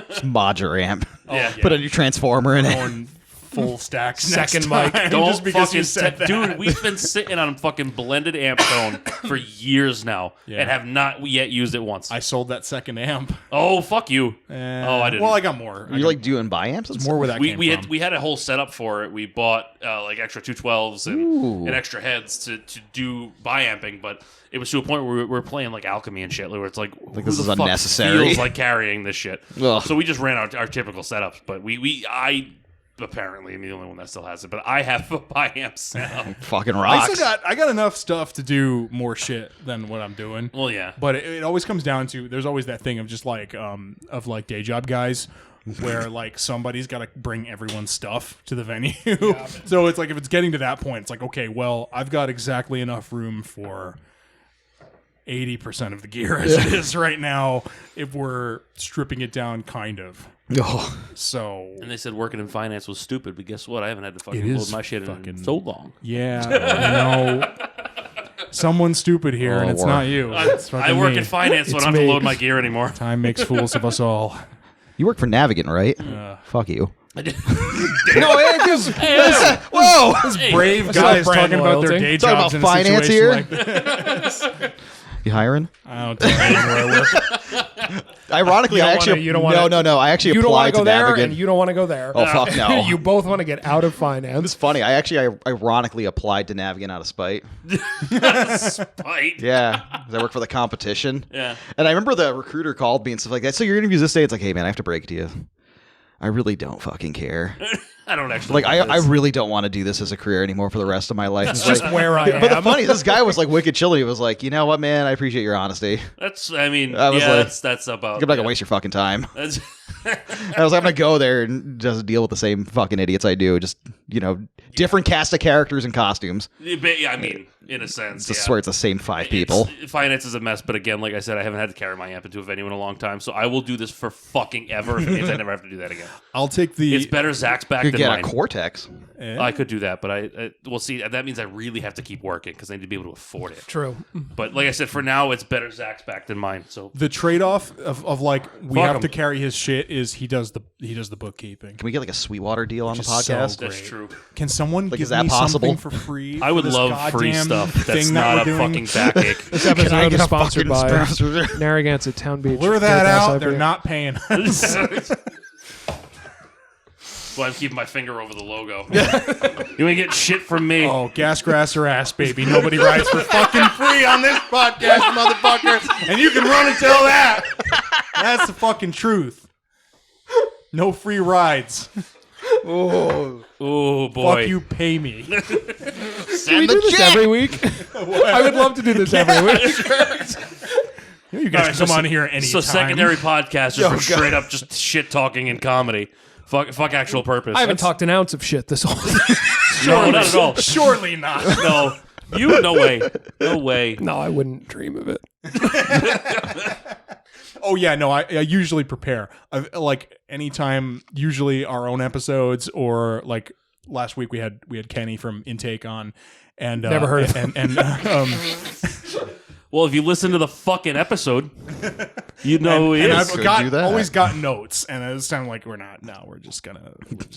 Just mod your amp. yeah. Put a new transformer in it. Going full stacks. Second next mic. time, Don't just because fucking you said that. dude. We've been sitting on fucking blended amp tone for years now, Yeah. and have not yet used it once. I sold that second amp. Oh, fuck you! Oh, I didn't. Well, I got more. You're like doing buy amps? And more where that we came had from. we had a whole setup for it. We bought like extra 212s and extra heads to do bi-amping, but it was to a point where we were playing like Alchemy and shit, where it's like who this the is fuck unnecessary. feels like carrying this shit. Ugh. So we just ran our typical setups, but I apparently am the only one that still has it, but I have a bi-amp setup. Fucking I rocks. still got. I got enough stuff to do more shit than what I'm doing. Well, yeah. But it always comes down to there's always that thing of just like day job guys where like somebody's got to bring everyone's stuff to the venue. So it's like if it's getting to that point, it's like, okay, well, I've got exactly enough room for 80% of the gear as it is right now if we're stripping it down kind of. Oh. So And they said working in finance was stupid, but guess what? I haven't had to fucking It load is my shit in fucking- so long. yeah, someone's stupid here and it's war. not you. It's I fucking work me. in finance, so I It's don't have to me. load my gear anymore. Time makes fools of us all. You work for Navigant, right? Fuck you. I did. No, it just Whoa! brave That's guys not brand talking about their loyalty. day Talking jobs about in a finance situation here? like this. You hiring? I don't tell anyone where I work. Ironically, I actually you don't wanna- no. I actually You don't want applied to go to there, Navigant. and you don't want to go there. Oh fuck no! You both want to get out of finance. It's funny. I ironically applied to Navigant out of spite. Spite. Yeah, 'cause I work for the competition. Yeah. And I remember the recruiter called me and stuff like that. So your interview's this day. It's like, hey man, I have to break it to you. I really don't fucking care. I don't actually Like, want I this. really don't want to do this as a career anymore for the rest of my life. It's just where I am. But the funny, this guy was like wicked chill. He was like, you know what, man? I appreciate your honesty. That's. I mean, I was like, that's about. I'm not gonna yeah. waste your fucking time. That's, I was like, I'm gonna go there and just deal with the same fucking idiots I do. Just different cast of characters and costumes. I mean, in a sense, I swear it's the same five people. Finance is a mess, but again, like I said, I haven't had to carry my amp into a venue in a long time, so I will do this for fucking ever if it means I never have to do that again. I'll take the. It's better Zach's back You could than get a mine. Cortex. I could do that, but I we'll see. That means I really have to keep working because I need to be able to afford it. True. But like I said, for now, it's better Zach's back than mine. So The trade-off of like we Fuck have 'em. to carry his shit is he does the bookkeeping. Can we get like a Sweetwater deal on the Which is so podcast? great. that's true. Can someone Like, give is that me possible? something for free? I would for this love free goddamn stuff. That's thing not that a we're doing? fucking backache. This Can I episode get is a sponsored fucking by sponsor? Narragansett Town Beach. Blur that Steakhouse out. They're IPA. not paying us. Well, I'm keeping my finger over the logo. You ain't getting shit from me. Oh, gas, grass, or ass, baby. Nobody rides for fucking free on this podcast, motherfucker. And you can run and tell that. That's the fucking truth. No free rides. Oh, Oh boy. Fuck you, pay me. Can we send do the this check. every week? I would love to do this every week. You guys Alright, can come on here anytime. So secondary podcasters Oh, for God. straight up just shit talking and comedy. Fuck actual purpose. I haven't talked an ounce of shit this whole No, not at all. Surely not. No. No way. No way. No, I wouldn't dream of it. Oh yeah, no. I usually prepare. Like anytime, usually our own episodes or like last week we had Kenny from Intake on, and Never heard of and Well, if you listen to the fucking episode, you know who he and is. I've do that. always got notes, and this time like we're not. No, we're just gonna.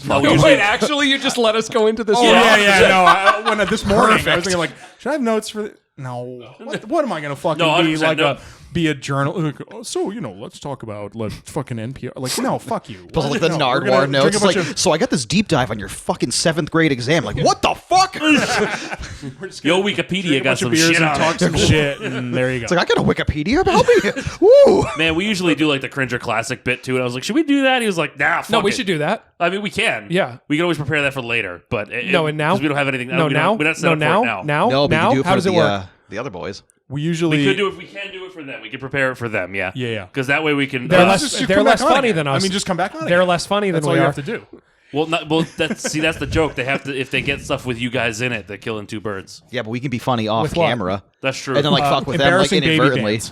No, we Oh, usually- wait, actually, you just let us go into this. Oh one? no. When this morning I was thinking like, should I have notes for? No. What am I gonna fucking No, be 100% like? Be a journal. Like, oh, so let's talk about fucking NPR. Like, no, fuck you. Plus, like the No, we're gonna Nardwar drink notes. a It's bunch like, of- so I got this deep dive on your fucking 7th grade exam. Like, what the fuck? It's Yo, drink Wikipedia a got bunch some of beers shit and on talk it. some shit, and there you go. like, I got a Wikipedia about me. Woo! Man, we usually do like the Cringer Classic bit too, and I was like, should we do that? He was like, nah, fuck No, we it. should do that. I mean, we can. Yeah. We can always prepare that for later, but No, and now? 'cause we don't have anything. No, we now? don't, we're not set No, up now? for it now. Now? No, but you now? can do it How for does it the, work? the other boys. we usually We could do it. We can do it for them. We can prepare it for them. Yeah. Yeah. Because that way we can. They're less- Just they're come less back on funny again. than us. I mean, just come back on. They're again. less funny than That's we all you are. have to do. that's the joke. They have to if they get stuff with you guys in it. They're killing two birds. Yeah, but we can be funny off With what? camera. That's true. And then, like, fuck with them, like, Embarrassing baby inadvertently. dance.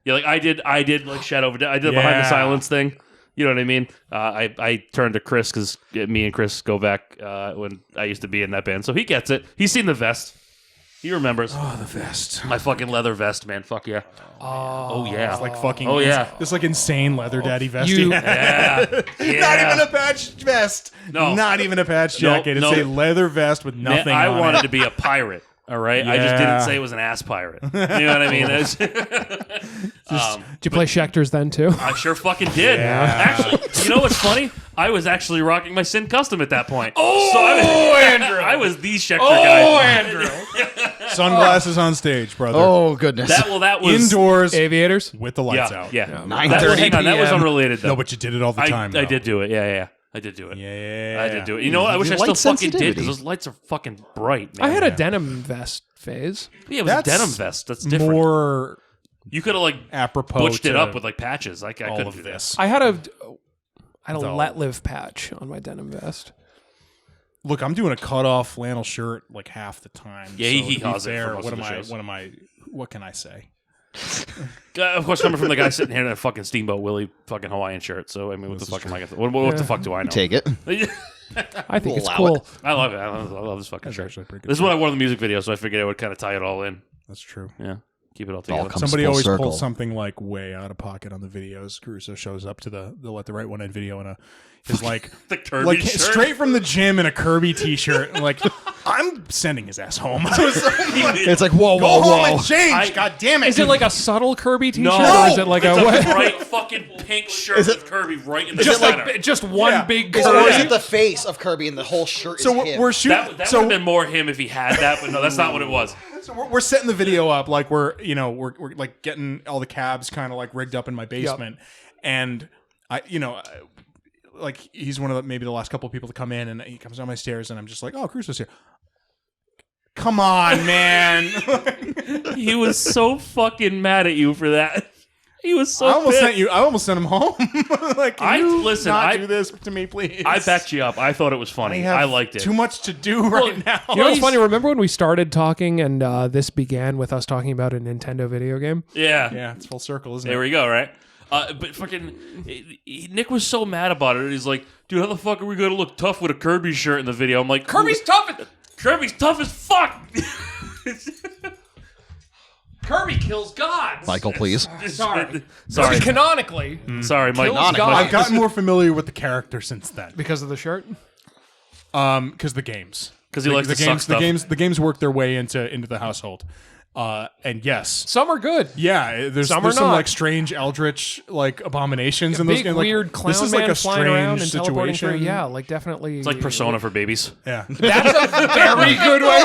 yeah, like I did like Shadow. I did a behind the Yeah. silence thing. You know what I mean? I turned to Chris because me and Chris go back when I used to be in that band, so he gets it. He's seen the vest. He remembers. Oh, the vest. My fucking leather vest, man. Fuck yeah. Oh yeah. It's like fucking. Oh, yeah. This like insane leather daddy vest. You- he had. Yeah. Yeah. Not even a patched vest. No. Not even a patched jacket. no. It's a leather vest with Man, nothing I on wanted it. to be a pirate. All right. I just Yeah. didn't say it was an ass pirate. You know what I mean? That's- Did you play Schecter's then too? I sure fucking did. Yeah. Actually, you know what's funny? I was actually rocking my Sin Custom at that point. Oh, so Andrew. I was the Schecter guy. Andrew. Sunglasses on stage, brother. Oh, goodness. That was Indoors Aviators. with the lights Yeah, out. yeah. 9:30 Hang on, that was PM. unrelated though. No, but you did it all the time. I though. did do it. Yeah. I did do it. Yeah. I did do it. You know what? I wish I Light still fucking did sensitivity. because those lights are fucking bright, man. I had a denim vest phase. Yeah, it was That's a denim vest. That's different. More You could have like apropos butched it to up with like patches. I all couldn't of do this. I had a Though. let live patch on my denim vest. Look, I'm doing a cut-off flannel shirt like half the time. Yeah, so he to be has it for fair, most what of am the I? shows. What can I say? Of course, coming from the guy sitting here in a fucking Steamboat Willie fucking Hawaiian shirt. So I mean, what the fuck am I gonna? What the fuck do I know? Take it. I think it's Allow cool. I love it. I love this fucking That's shirt. actually pretty good. This is what I wore in the music video, so I figured I would kind of tie it all in. That's true. Yeah. keep it all together. comes Somebody full always circle. pulls something like way out of pocket on the videos. Caruso shows up to the Let the Right One In video and is like, The Kirby like shirt. straight from the gym in a Kirby t-shirt. And like, I'm sending his ass home. It's like, whoa, Go whoa, home whoa. and change. God damn it. Is it like a subtle Kirby t-shirt, No. or is it like It's a a what? bright fucking pink shirt with Kirby right in the Just center. like just one Yeah. big Or Kirby? is it the face of Kirby and the whole shirt so is him? we're shooting. that would So have been more him if he had that, but no, that's not what it was. we're setting the video up like we're like getting all the cabs kind of like rigged up in my basement, and I like he's one of maybe the last couple of people to come in, and he comes down my stairs, and I'm just like, oh, Crusoe's here. Come on, man. He was so fucking mad at you for that. He was so I almost pissed. I almost sent him home. Like, can you not do this to me, please? I backed you up. I thought it was funny. have I liked it. Too much to do right now. You know what's funny? Remember when we started talking and this began with us talking about a Nintendo video game? Yeah. Yeah, it's full circle, isn't There it? we go, right? But fucking Nick was so mad about it. He's like, dude, how the fuck are we going to look tough with a Kirby shirt in the video? I'm like, Kirby's tough. Kirby's tough as fuck. Kirby kills gods. Michael, please. Sorry. Sorry. Canonically, Sorry, Mike. kills gods. I've gotten more familiar with the character since then. because of the shirt. Because the games. 'Cause he likes the to suck games. stuff. The games work their way into the household. And yes, Some are good. yeah, there's Some are some not. like strange eldritch like abominations in those Big games. Like, weird clown this is like man a flying around strange and teleporting through. situation. Yeah, like definitely. It's like Persona for babies. Yeah. That's a very good way.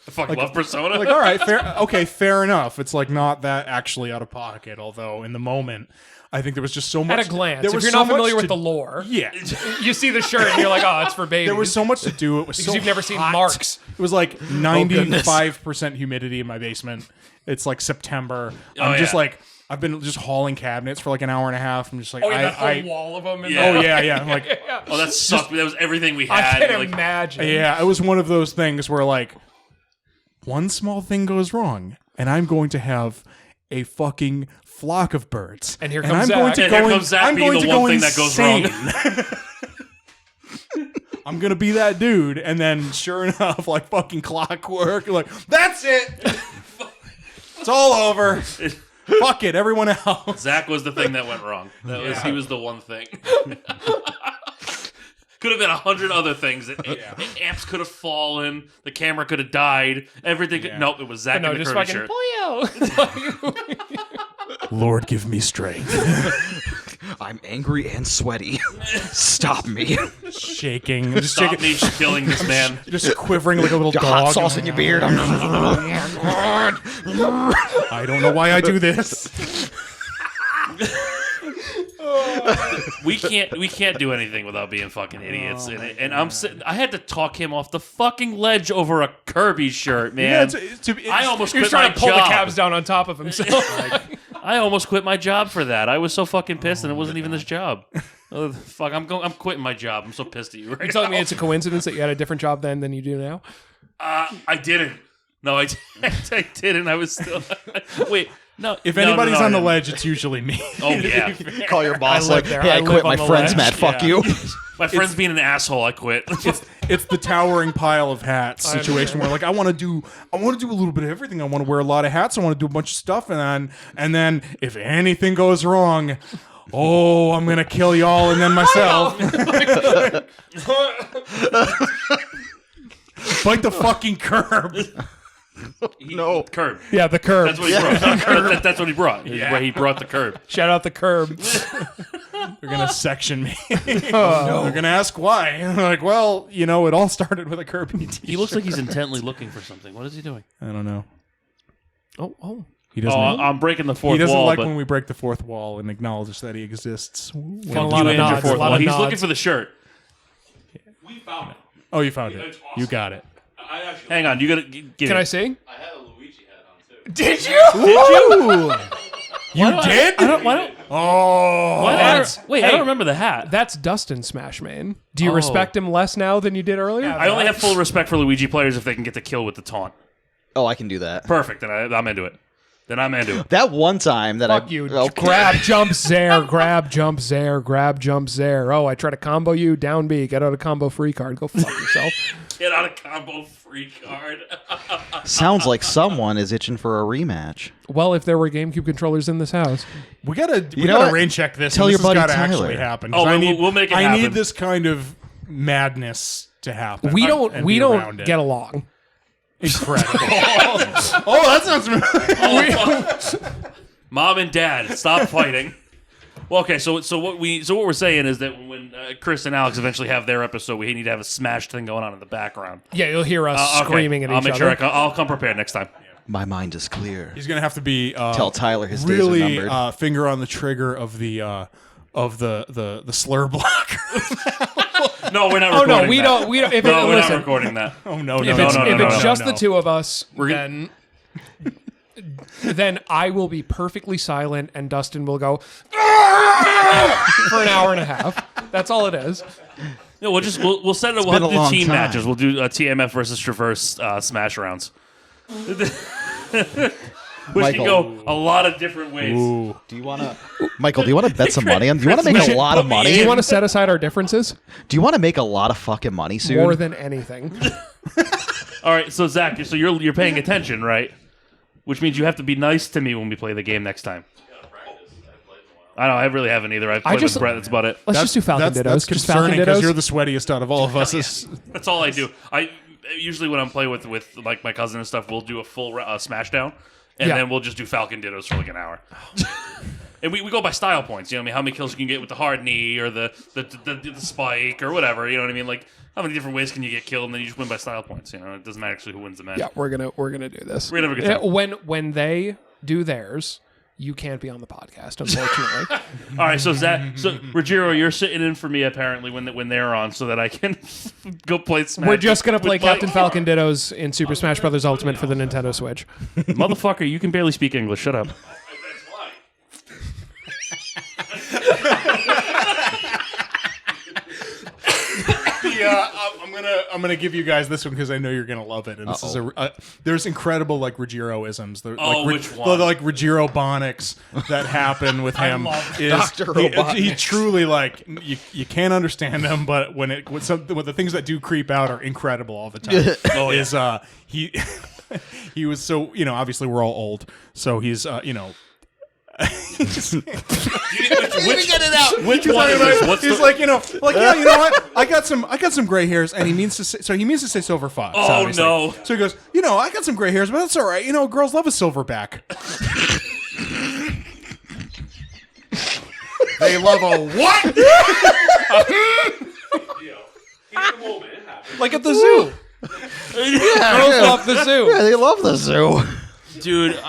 I fucking love Persona. Like, all right, fair enough. It's like not that actually out of pocket, although in the moment, I think there was just so much. At a glance, there if was you're so not familiar much with to- the lore, yeah, you see the shirt and you're like, oh, it's for babies. there was so much to do. It was because so you've never seen hot. marks. It was like 95% humidity in my basement. It's like September. I'm just yeah. like I've been just hauling cabinets for like an hour and a half. I'm just like Oh, yeah, that whole wall of them. Yeah. Oh yeah. I'm like Oh, that sucked. That was everything we I had. can Like, imagine. yeah. It was one of those things where like one small thing goes wrong, and I'm going to have a fucking flock of birds. And here I'm comes going Zach. to And go here in- comes Zach I'm being going the to one go thing that goes wrong. insane. I'm gonna be that dude, and then sure enough, like fucking clockwork, like that's it. It's all over. Fuck it, everyone else. Zach was the thing that went wrong. He was the one thing. Could have been 100 other things. Amps could have fallen. The camera could have died. Everything. Nope, it was Zach No, in the just Kirby fucking shirt. Lord, give me strength. I'm angry and sweaty. Stop me. Shaking, just Stop shaking, me killing this man. just quivering like a little dog. Hot sauce in your beard. I don't know why I do this. We can't do anything without being fucking idiots. And I had to talk him off the fucking ledge over a Kirby shirt, man. I almost He was quit my trying to pull job. the cabs down on top of himself. I almost quit my job for that. I was so fucking pissed, and it wasn't even this job. Oh, fuck, I'm quitting my job. I'm so pissed at you right You're telling now. me it's a coincidence that you had a different job then than you do now? I didn't. No, I didn't. I was still. Wait, no. If no, anybody's no, on the no. ledge, it's usually me. Oh yeah, Call your boss live like, there. hey, I I live quit. on My the friend's ledge. mad. Fuck you. my friend's being an asshole. I quit. It's the towering pile of hats situation where like I want to do a little bit of everything. I want to wear a lot of hats. I want to do a bunch of stuff, and then if anything goes wrong, I'm gonna kill y'all and then myself. Bite the fucking curb. No. Curb. Yeah, the curb. That's what he brought. That's what he brought. He brought the curb. Shout out the curb. They're gonna section me. They're gonna ask why. I'm like, well, it all started with a Kirby t-shirt. He looks like he's intently looking for something. What is he doing? I don't know. Oh. He doesn't. I'm breaking the fourth He doesn't wall. like but when we break the fourth wall and acknowledge that he exists. Got a you lot of and your nods. fourth A lot wall. of He's nods. looking for the shirt. We found it. Oh, you found it. It's awesome. You got it. I actually. Hang on, you gotta give Can it. I see? I had a Luigi hat on too. Did you? You did? Why don't? Oh. Wait, I don't remember the hat. That's Dustin Smashman. Do you Oh. respect him less now than you did earlier? I only have full respect for Luigi players if they can get the kill with the taunt. Oh, I can do that. Perfect. Then I'm into it. That one time that Fuck you. Oh, Grab, jump, zair. Grab, jump, zair. Grab, jump, zair. Oh, I try to combo you. Down B. Get out a combo free card. Go fuck yourself. Get out of combo free card. Sounds like someone is itching for a rematch. Well, if there were GameCube controllers in this house, We gotta know what? rain check this. Tell and your this has buddy gotta Tyler. actually happen. 'cause Oh, I we'll- need, we'll make it I happen. need this kind of madness to happen. we and don't be around it. get along. Incredible. Oh, that sounds familiar. Mom and Dad, stop fighting. Well, okay, so what we're saying is that when Chris and Alex eventually have their episode, we need to have a Smash thing going on in the background. Yeah, you'll hear us Okay, screaming at each I'll make other. sure I'll come prepared next time. My mind is clear. He's gonna have to be Tell Tyler his days are really numbered. finger on the trigger of the slur blocker. No, we're not. Oh recording no, we that. don't. We don't. If No, it, we're listen, not recording that. Oh no, if no, it's, no, if no, it's no, just no. the two of us, We're then I will be perfectly silent, and Dustin will go for an hour and a half. That's all it is. No, we'll set it. We'll been have a to do long team time. matches. We'll do TMF versus Traverse Smash rounds. Which Michael. can go a lot of different ways. Ooh. Do you want to, Michael? Do you want to bet some money on? Do you want to make a lot of Do money? you want to set aside our differences Do you want to make a lot of fucking money soon? more than anything? All right, so Zach, so you're paying attention, right? Which means you have to be nice to me when we play the game next time. I know I really haven't either. I've played just- with Brett. That's about it. Let's just do Falcon That's Dittos. Just Falcon concerning because Dittos. you're the sweatiest out of all of us. That's all I do. I usually when I'm playing with like my cousin and stuff, we'll do a full smash down, and Yeah. then we'll just do Falcon Dittos for like an hour. And we go by style points. You know what I mean? How many kills you can get with the hard knee or the spike or whatever. You know what I mean? Like how many different ways can you get killed, and then you just win by style points. You know, it doesn't matter actually who wins the match. Yeah, we're gonna do this. We're gonna have a good time. When they do theirs, you can't be on the podcast, unfortunately. All right, so Ruggieroisms, you're sitting in for me apparently when they're on, so that I can go play Smash. We're just gonna play with Mike. Captain Falcon Dittos in Super Smash Bros. Ultimate for the Nintendo Switch. Motherfucker, you can barely speak English. Shut up. That's why. I'm gonna give you guys this one because I know you're gonna love it. And this is there's incredible like Ruggieroisms. Which one? The like Ruggierobotics that happen with him. Dr. He Robotnik. truly like you can't understand them, but when the things that do creep out are incredible all the time. Is he he was so obviously we're all old, so he's Which get it out. Which one is this? What's He's the- like, yeah, you know what? I got some gray hairs, and he means to say silver fox. Oh, obviously. no. So he goes, I got some gray hairs, but that's all right. Girls love a silverback. They love a what? Heat of the moment, it happens. Like at the zoo. Girls love the zoo. Yeah, they love the zoo. Dude,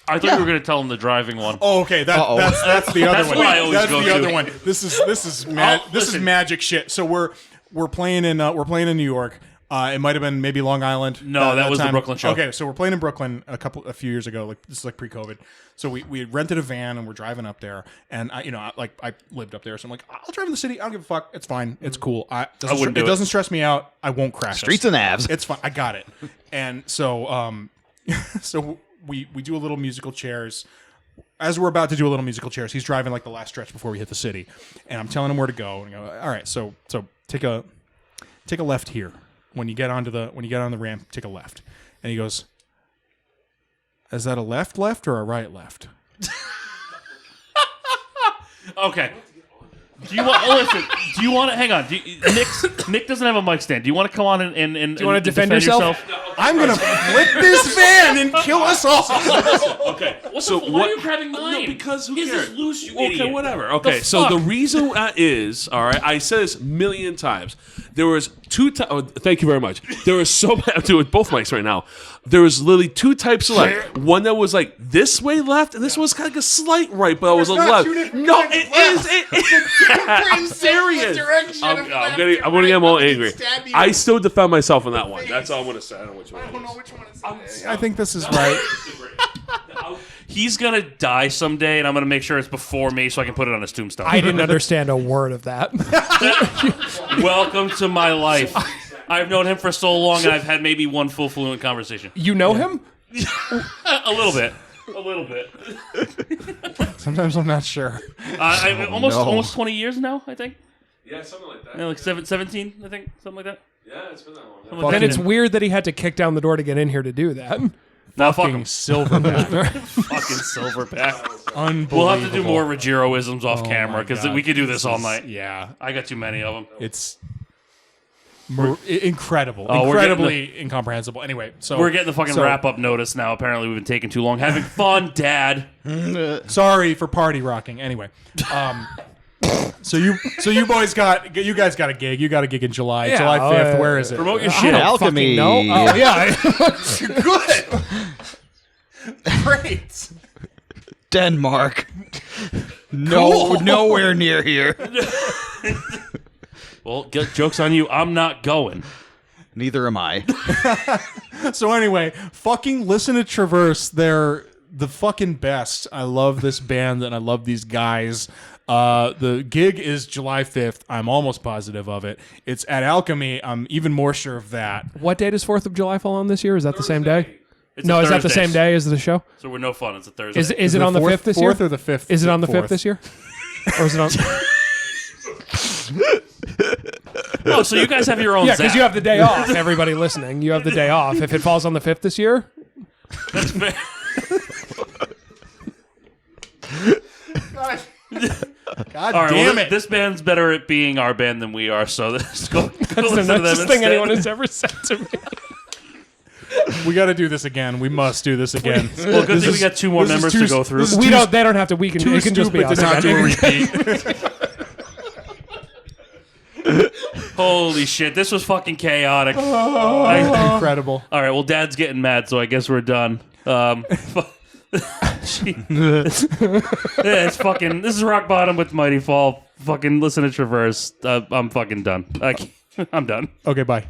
I thought you were going to tell him the driving one. Oh, okay. Uh-oh. That's the other That's one. what I always That's go the to. other one. This is listen. magic shit. So we're playing in New York. It might have been maybe Long Island. No, that was the time. Brooklyn show. Okay, so we're playing in Brooklyn a few years ago. Like this is like pre-COVID. So we rented a van and we're driving up there. And I lived up there, so I'm like, I'll drive in the city. I don't give a fuck. It's fine. It's cool. wouldn't do it it. doesn't stress me out. I won't crash. Streets us. and abs. It's fine. I got it. And so so we do a little musical chairs. As we're about to do a little musical chairs, he's driving like the last stretch before we hit the city, and I'm telling him where to go. And I go, all right, so take a left here. When you get on the ramp, take a left. And he goes, is that a left or a right left? Okay. Do you want? Listen. Do you want to hang on? Nick doesn't have a mic stand. Do you want to come on and Do you want to defend yourself? I'm gonna flip this van and kill us all. Okay. So Why what? are you grabbing mine? No, because who His cares? is loose, you Okay, idiot. whatever. Okay, The so fuck? the reason is, all right, I said this a million times. There was two types. Oh, thank you very much. There was so I'm doing both mics right now. There was literally two types of left. One that was like this way left, and this was kind of like a slight right, but I was a not left. two different No, kinds it of left. is. I'm serious. I'm gonna get more angry. I still defend myself on that one. That's all I'm gonna say. I don't know which one. it is. I think this is right. He's gonna die someday, and I'm gonna make sure it's before me, so I can put it on his tombstone. I didn't understand a word of that. Welcome to my life. I've known him for so long, and I've had maybe one full fluent conversation. You know him? A little bit. A little bit. Sometimes I'm not sure. Almost no. almost 20 years now, I think. Yeah, something like that. Yeah, like 17, I think, something like that. Yeah, it's been that long. Fucking- Then it's weird that he had to kick down the door to get in here to do that. Now fuck Fucking him. silverback. Fucking silverback. Unbelievable. We'll have to do more Ruggieroisms off Oh camera my because God. we could do this all night. Yeah. I got too many of them. It's incredible. Oh, we're Incredibly incomprehensible. Anyway, so We're getting the fucking so- wrap-up notice now. Apparently, we've been taking too long. Having fun, Dad. Sorry for party rocking. Anyway, so you guys got a gig. You got a gig in July, Yeah, July 5th. Where is it? Promote your I shit. don't Alchemy. fucking know. Oh, yeah. Good. Great. Denmark. No, nowhere near here. Well, joke's on you. I'm not going. Neither am I. So anyway, fucking listen to Traverse. They're the fucking best. I love this band and I love these guys. The gig is July 5th. I'm almost positive of it. It's at Alchemy. I'm even more sure of that. What date does 4th of July fall on this year? Is that the same day? It's No, a is that the Thursday, same day as the show? So we're no fun. It's a Thursday. Is it on the 5th this year? 4th or the 5th? Is it on the 5th 4th? this year? Or is it on... Oh, so you guys have your own Yeah, Zap. because you have the day off. Everybody listening, you have the day off. If it falls on the 5th this year, That's fair. God All right, damn well, it. this band's better at being our band than we are, so let's go that's listen the to them nicest thing instead. anyone has ever said to me. We got to do this again. We must do this again. Well, good thing we got two more this is members too- to go through. this is We too- don't. They don't have to. We can. Too It can just be stupid us. to not do a again. repeat. Holy shit, this was fucking chaotic. Incredible. All right, well, Dad's getting mad, so I guess we're done. Yeah, it's fucking. This is Rock Bottom with Mighty Fall. Fucking listen to Traverse. I'm fucking done. I'm done. Okay, bye.